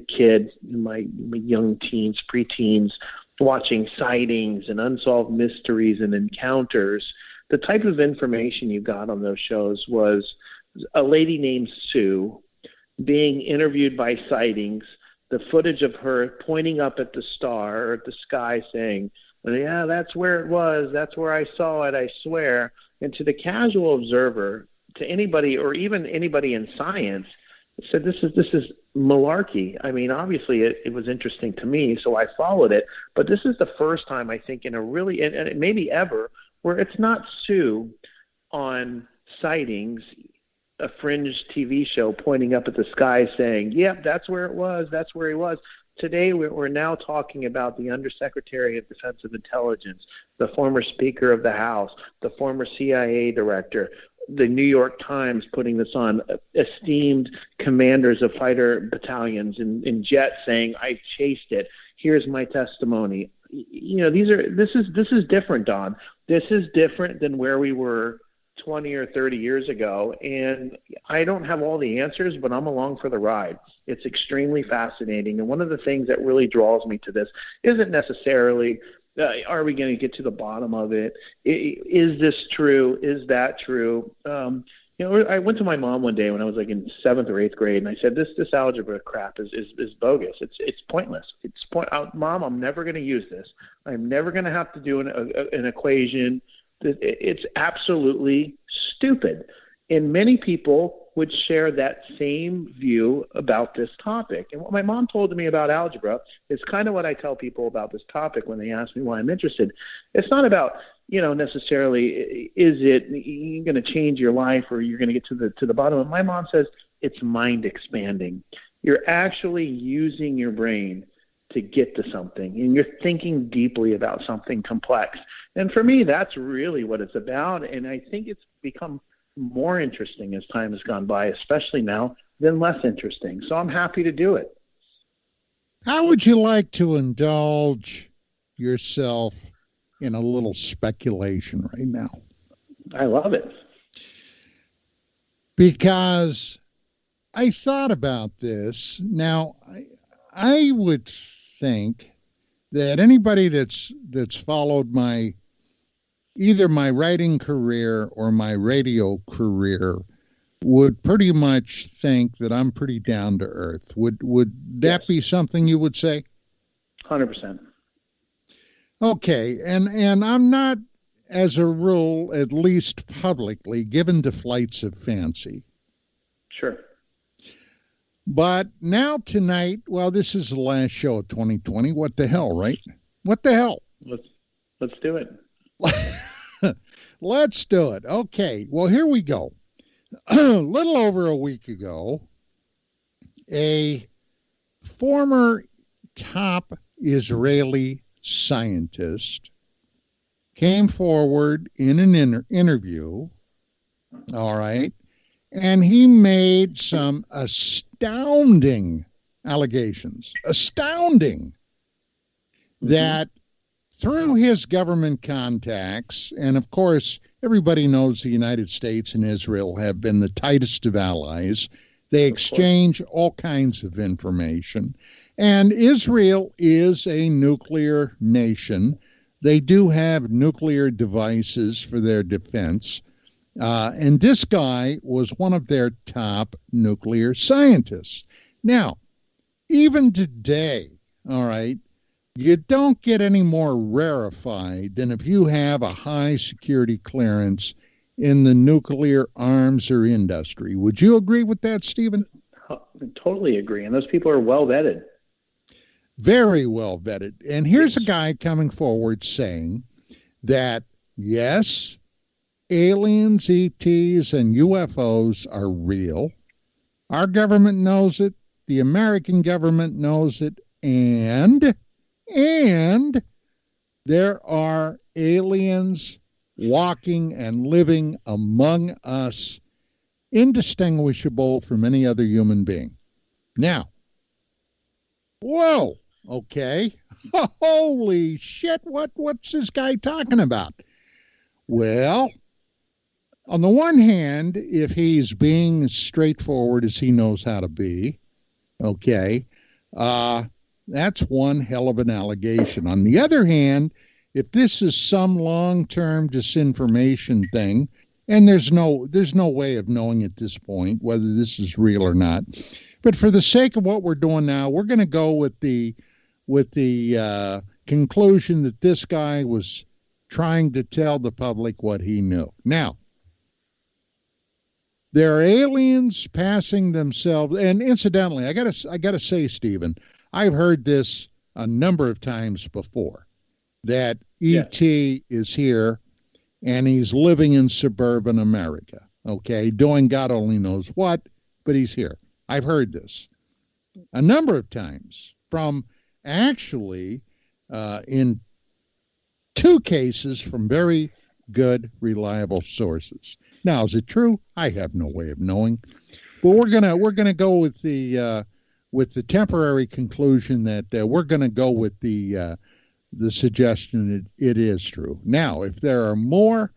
kid in my young teens, preteens, watching sightings and unsolved mysteries and encounters, the type of information you got on those shows was a lady named Sue being interviewed by sightings, the footage of her pointing up at the star or at the sky saying, yeah, that's where it was. That's where I saw it, I swear. And to the casual observer, to anybody or even anybody in science, said this is malarkey. I mean, obviously it was interesting to me, so I followed it. But this is the first time, I think, in a really, and maybe ever, where it's not Sue on sightings, a fringe TV show pointing up at the sky saying, yep, that's where it was, that's where he was. Today, we're now talking about the Undersecretary of Defensive Intelligence, the former Speaker of the House, the former CIA director, the New York Times putting this on, esteemed commanders of fighter battalions in jets saying, I chased it. Here's my testimony. This is different, Don. This is different than where we were 20 or 30 years ago. And I don't have all the answers, but I'm along for the ride. It's extremely fascinating. And one of the things that really draws me to this isn't necessarily, are we going to get to the bottom of it? Is this true? Is that true? I went to my mom one day when I was like in 7th or 8th grade, and I said, this algebra crap is bogus. It's pointless. Mom, I'm never going to use this. I'm never going to have to do an equation. It's absolutely stupid. And many people would share that same view about this topic. And what my mom told me about algebra is kind of what I tell people about this topic when they ask me why I'm interested. It's not about, necessarily, is it you're going to change your life or you're going to get to the bottom of it. My mom says it's mind expanding. You're actually using your brain to get to something, and you're thinking deeply about something complex. And for me, that's really what it's about. And I think it's become more interesting as time has gone by, especially now, than less interesting. So I'm happy to do it. How would you like to indulge yourself in a little speculation right now? I love it. Because I thought about this. Now, I would think that anybody that's followed either my writing career or my radio career would pretty much think that I'm pretty down to earth. Would that be something you would say? 100%. Okay, and I'm not, as a rule, at least publicly, given to flights of fancy. Sure. But now tonight, well, this is the last show of 2020. What the hell, right? What the hell? Let's do it. Let's do it. Okay. Well, here we go. A little over a week ago, a former top Israeli scientist came forward in an interview, all right, and he made some astounding allegations, that through his government contacts, and of course, everybody knows the United States and Israel have been the tightest of allies. They exchange all kinds of information. And Israel is a nuclear nation. They do have nuclear devices for their defense. And this guy was one of their top nuclear scientists. Now, even today, all right, you don't get any more rarefied than if you have a high security clearance in the nuclear arms or industry. Would you agree with that, Stephen? I totally agree. And those people are well vetted. Very well vetted. And here's a guy coming forward saying that, yes, aliens, ETs, and UFOs are real. Our government knows it. The American government knows it. And there are aliens walking and living among us, indistinguishable from any other human being. Now, whoa, okay. Holy shit, what's this guy talking about? Well, on the one hand, if he's being as straightforward as he knows how to be, okay, that's one hell of an allegation. On the other hand, if this is some long-term disinformation thing, and there's no way of knowing at this point whether this is real or not, but for the sake of what we're doing now, we're going to go with the conclusion that this guy was trying to tell the public what he knew. Now, there are aliens passing themselves, and incidentally, I gotta say, Stephen, I've heard this a number of times before, that E.T. is here and he's living in suburban America, okay, doing God only knows what, but he's here. I've heard this a number of times from actually in 2 cases from very good, reliable sources. Now, is it true? I have no way of knowing. But we're gonna go with the temporary conclusion that we're gonna go with the suggestion that it is true. Now, if there are more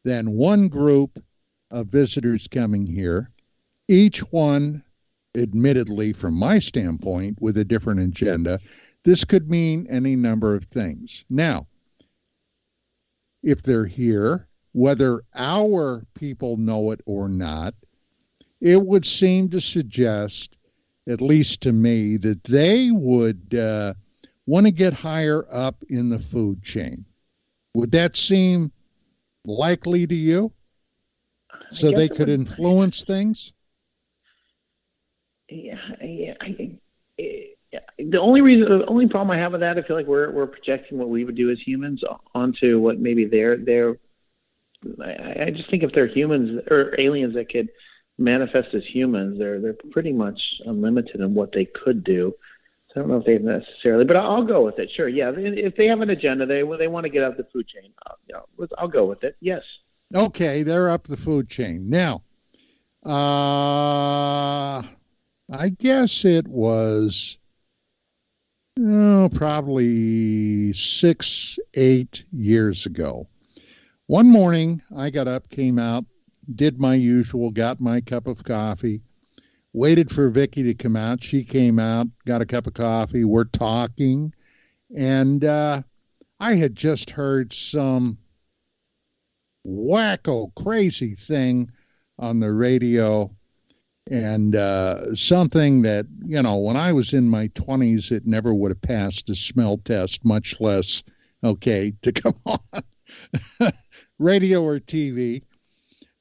than one group of visitors coming here, each one, admittedly, from my standpoint, with a different agenda, this could mean any number of things. Now, if they're here, whether our people know it or not, it would seem to suggest, at least to me, that they would want to get higher up in the food chain. Would that seem likely to you? So they could influence things? Yeah. The only problem I have with that, I feel like we're projecting what we would do as humans onto what maybe they're. I just think if they're humans or aliens that could manifest as humans, they're pretty much unlimited in what they could do. So I don't know if they necessarily, but I'll go with it. Sure, yeah. If they have an agenda, they want to get up the food chain. I'll go with it. Yes. Okay, they're up the food chain now. I guess it was probably 6-8 years ago. One morning, I got up, came out, did my usual, got my cup of coffee, waited for Vicky to come out. She came out, got a cup of coffee. We're talking, and I had just heard some wacko, crazy thing on the radio, and something that, when I was in my 20s, it never would have passed a smell test, much less, to come on radio or TV.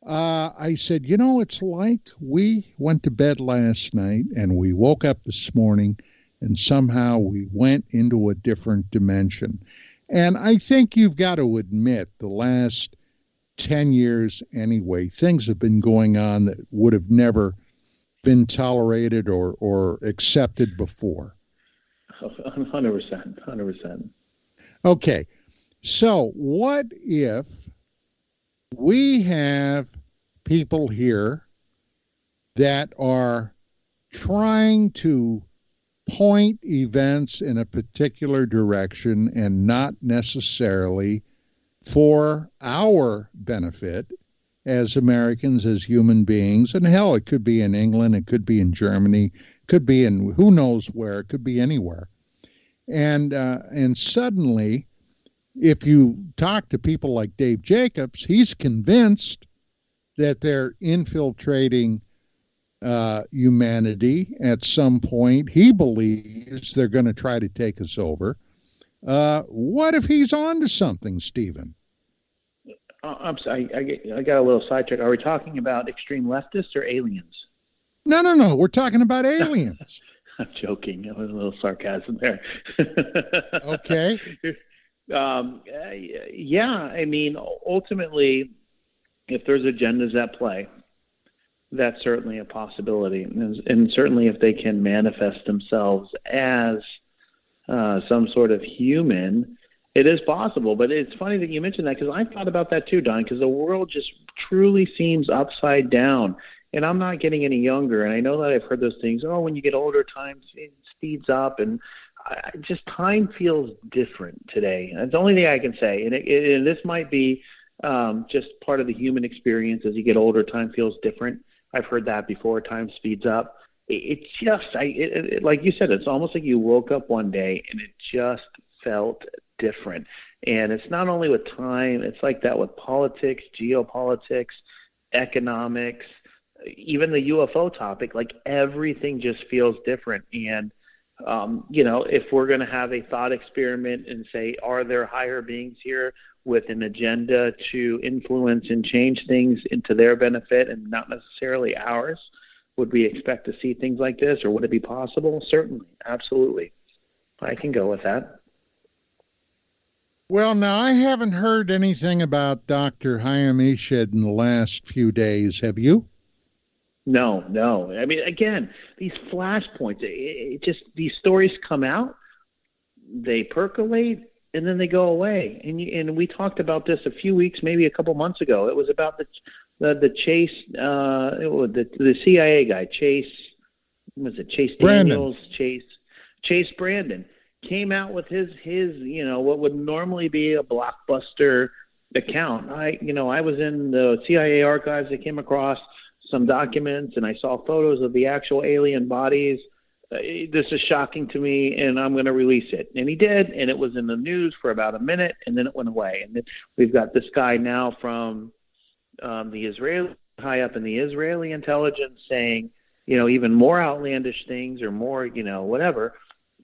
I said, it's like we went to bed last night and we woke up this morning and somehow we went into a different dimension. And I think you've got to admit the last 10 years anyway, things have been going on that would have never been tolerated or accepted before. 100%. Okay. So what if we have people here that are trying to point events in a particular direction and not necessarily for our benefit as Americans, as human beings? And hell, it could be in England, it could be in Germany, could be in who knows where, it could be anywhere. And suddenly, if you talk to people like Dave Jacobs, he's convinced that they're infiltrating humanity at some point. He believes they're going to try to take us over. What if he's on to something, Stephen? I'm sorry, I got a little sidetracked. Are we talking about extreme leftists or aliens? No. We're talking about aliens. I'm joking. There was a little sarcasm there. Okay. Yeah, I mean, ultimately, if there's agendas at play, that's certainly a possibility. And certainly if they can manifest themselves as some sort of human, it is possible. But it's funny that you mentioned that, because I thought about that too, Don, because the world just truly seems upside down. And I'm not getting any younger. And I know that I've heard those things, when you get older, time speeds up. And just time feels different today. That's the only thing I can say. And this might be Just part of the human experience. As you get older, time feels different. I've heard that before. Time speeds up. It's just, like you said, it's almost like you woke up one day and it just felt different. And it's not only with time, it's like that with politics, geopolitics, economics, even the UFO topic. Like everything just feels different. And, if we're going to have a thought experiment and say, are there higher beings here with an agenda to influence and change things into their benefit and not necessarily ours? Would we expect to see things like this, or would it be possible? Certainly. Absolutely. I can go with that. Well, now, I haven't heard anything about Dr. Chaim Eshed in the last few days. Have you? No. I mean, again, these flashpoints, these stories come out, they percolate, and then they go away. And we talked about this a few weeks, maybe a couple months ago. It was about the Chase, the CIA guy, Chase, was it Chase Daniels? Chase Brandon came out with his what would normally be a blockbuster account. I was in the CIA archives. I came across some documents and I saw photos of the actual alien bodies. This is shocking to me, and I'm going to release it. And he did, and it was in the news for about a minute, and then it went away. And then we've got this guy now from the Israeli, high up in the Israeli intelligence, saying, even more outlandish things or more, whatever.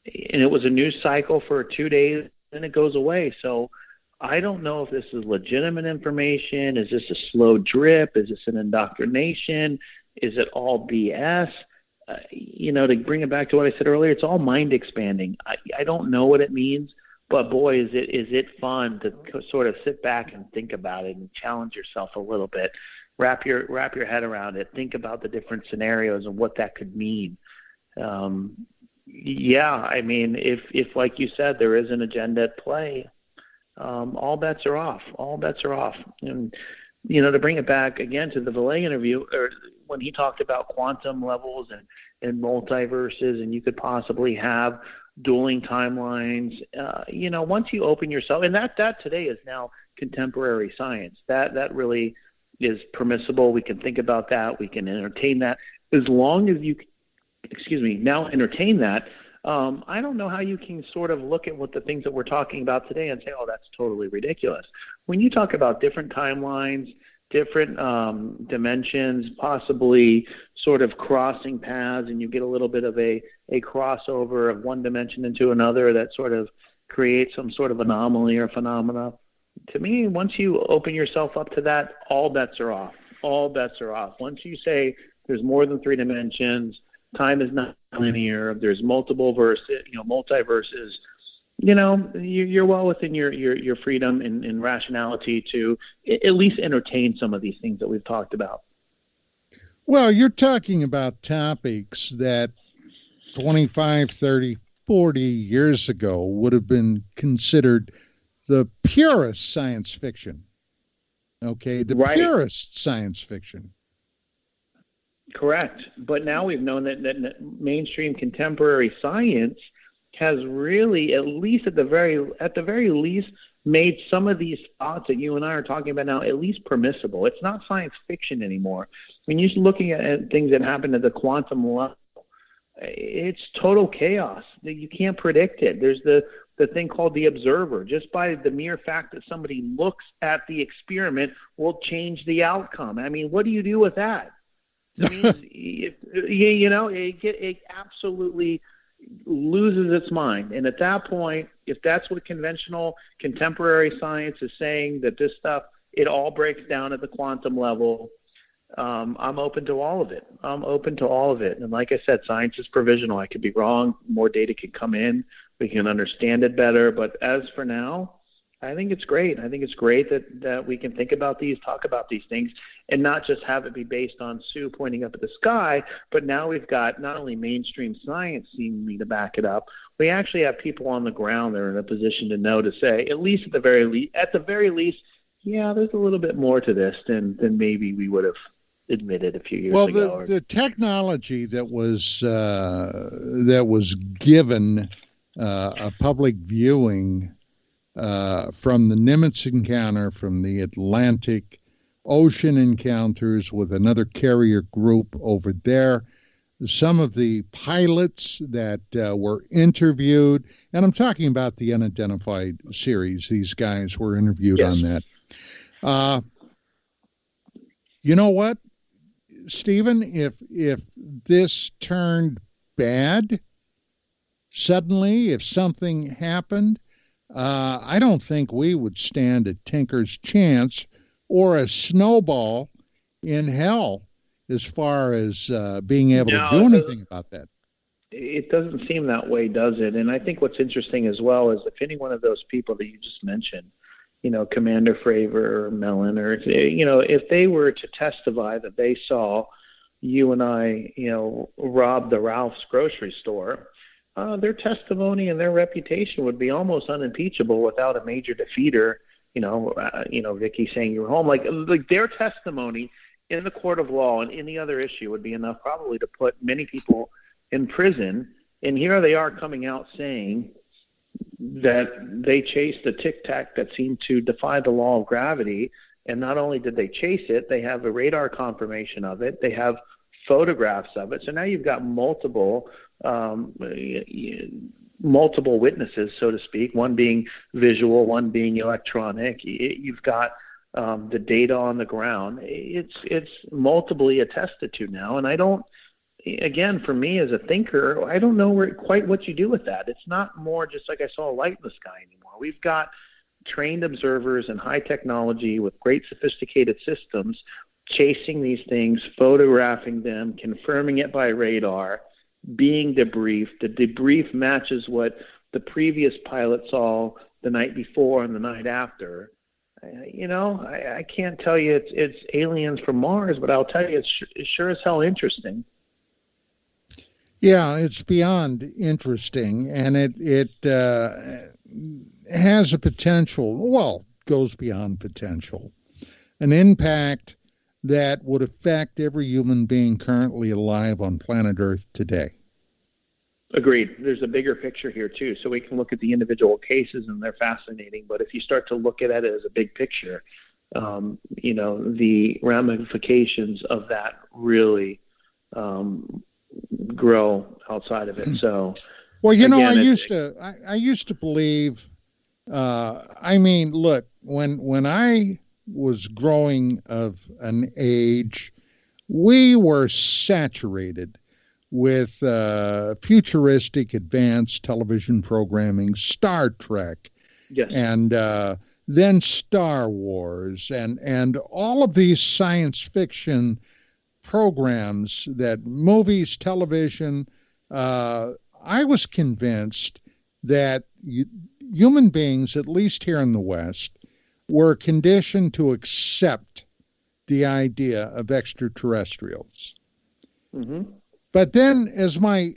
And it was a news cycle for 2 days, and it goes away. So I don't know if this is legitimate information. Is this a slow drip? Is this an indoctrination? Is it all BS? To bring it back to what I said earlier, it's all mind expanding. I don't know what it means, but boy, is it fun to sort of sit back and think about it and challenge yourself a little bit. Wrap your head around it. Think about the different scenarios and what that could mean. I mean, if like you said, there is an agenda at play, all bets are off. All bets are off. And to bring it back again to the Valet interview, or when he talked about quantum levels and multiverses, and you could possibly have dueling timelines, once you open yourself, and that today is now contemporary science. That really is permissible. We can think about that. We can entertain that. As long as you, now entertain that, I don't know how you can sort of look at what the things that we're talking about today and say, oh, that's totally ridiculous. When you talk about different timelines, different dimensions, possibly sort of crossing paths, and you get a little bit of a crossover of one dimension into another that sort of creates some sort of anomaly or phenomena. To me, once you open yourself up to that, all bets are off. All bets are off. Once you say there's more than three dimensions, time is not linear, there's multiverses, you're well within your freedom and rationality to at least entertain some of these things that we've talked about. Well, you're talking about topics that 25, 30, 40 years ago would have been considered the purest science fiction. Okay, purest science fiction. Correct. But now we've known that mainstream contemporary science has really, at the very least, made some of these thoughts that you and I are talking about now at least permissible. It's not science fiction anymore. When you're looking at things that happen at the quantum level, it's total chaos. You can't predict it. There's the thing called the observer. Just by the mere fact that somebody looks at the experiment will change the outcome. I mean, what do you do with that? It absolutely loses its mind. And at that point, if that's what conventional contemporary science is saying, that this stuff, it all breaks down at the quantum level, I'm open to all of it. And like I said, science is provisional. I could be wrong. More data could come in. We can understand it better. But as for now, I think it's great. I think it's great that we can think about these, talk about these things, and not just have it be based on Sue pointing up at the sky, but now we've got not only mainstream science seemingly to back it up, we actually have people on the ground that are in a position to know, to say, at the very least, yeah, there's a little bit more to this than maybe we would have admitted a few years ago. Well, the technology that was given a public viewing from the Nimitz encounter, from the Atlantic Ocean encounters with another carrier group over there, some of the pilots that were interviewed, and I'm talking about the Unidentified series. These guys were interviewed on that. You know what, Stephen? If this turned bad suddenly, if something happened, I don't think we would stand a tinker's chance or a snowball in hell as far as being able to do anything about that. It doesn't seem that way, does it? And I think what's interesting as well is if any one of those people that you just mentioned, Commander Fravor or Mellon, or, if they were to testify that they saw you and I, rob the Ralph's grocery store, their testimony and their reputation would be almost unimpeachable without a major defeater, Vicky saying you were home. Like their testimony in the court of law and any other issue would be enough probably to put many people in prison. And here they are coming out saying that they chased a tic-tac that seemed to defy the law of gravity. And not only did they chase it, they have a radar confirmation of it. They have photographs of it. So now you've got multiple witnesses, so to speak, one being visual, one being electronic. You've got the data on the ground. It's multiply attested to now. And I don't, again, for me as a thinker, I don't know quite what you do with that. It's not more just like I saw a light in the sky anymore. We've got trained observers and high technology with great sophisticated systems chasing these things, photographing them, confirming it by radar, being debriefed. The debrief matches what the previous pilot saw the night before and the night after. I can't tell you it's aliens from Mars, but I'll tell you it's sure as hell interesting. Yeah, it's beyond interesting, and it has a potential, well, goes beyond potential, an impact that would affect every human being currently alive on planet Earth today. Agreed. There's a bigger picture here, too. So we can look at the individual cases, and they're fascinating. But if you start to look at it as a big picture, the ramifications of that really grow outside of it. So, well, again, I used to believe. Look, when I was growing of an age, we were saturated with futuristic advanced television programming, Star Trek, yes, and then Star Wars, and all of these science fiction programs, that movies, television. I was convinced that human beings, at least here in the West, were conditioned to accept the idea of extraterrestrials. Mm-hmm. But then as my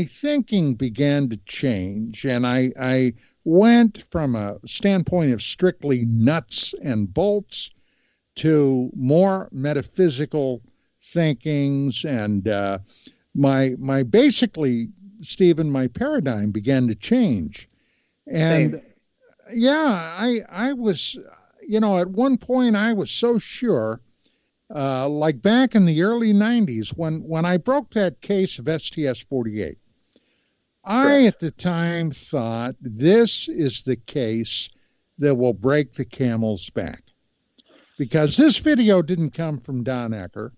thinking began to change, and I went from a standpoint of strictly nuts and bolts to more metaphysical thinkings, and my basically, Stephen, my paradigm began to change. And same. Yeah, I was, at one point I was so sure, like back in the early 90s when I broke that case of STS-48, I at the time thought this is the case that will break the camel's back. Because this video didn't come from Don Ecker.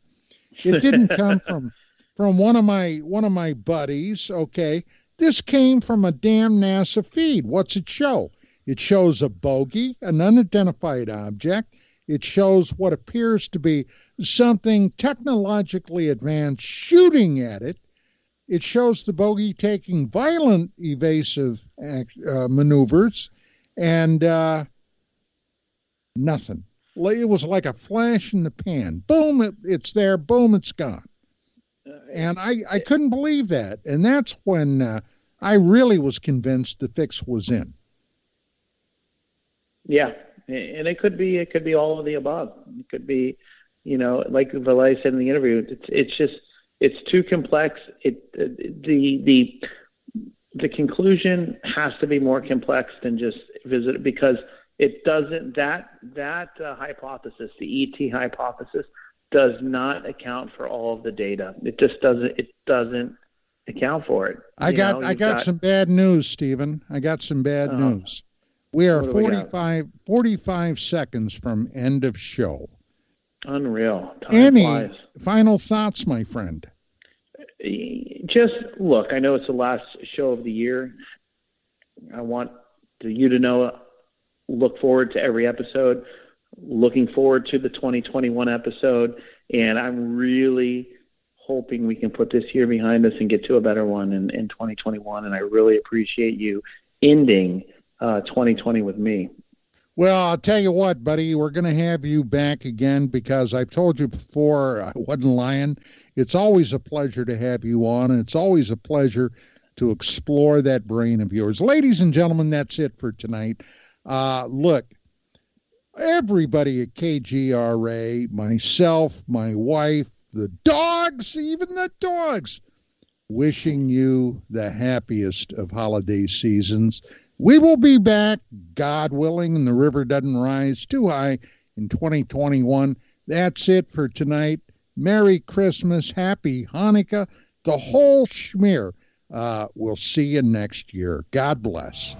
It didn't come from one of my buddies, okay? This came from a damn NASA feed. What's it show? It shows a bogey, an unidentified object. It shows what appears to be something technologically advanced shooting at it. It shows the bogey taking violent evasive maneuvers, and nothing. It was like a flash in the pan. Boom, it's there. Boom, it's gone. And I couldn't believe that. And that's when I really was convinced the fix was in. Yeah, and it could be all of the above. It could be, like Valais said in the interview, it's too complex. The conclusion has to be more complex than just visit it, because it doesn't, that hypothesis, the ET hypothesis, does not account for all of the data. It just doesn't account for it. I got some bad news, Stephen. I got some bad news. We are 45 seconds from end of show. Unreal. Time flies. Any final thoughts, my friend? Just look, I know it's the last show of the year. I want you to know, look forward to every episode, looking forward to the 2021 episode, and I'm really hoping we can put this year behind us and get to a better one in 2021, and I really appreciate you ending 2020 with me. Well, I'll tell you what, buddy, we're going to have you back again, because I've told you before, I wasn't lying. It's always a pleasure to have you on, and it's always a pleasure to explore that brain of yours. Ladies and gentlemen, that's it for tonight. Look, everybody at KGRA, myself, my wife, the dogs, even the dogs, wishing you the happiest of holiday seasons. We will be back, God willing, and the river doesn't rise too high in 2021. That's it for tonight. Merry Christmas, Happy Hanukkah, the whole schmear. We'll see you next year. God bless.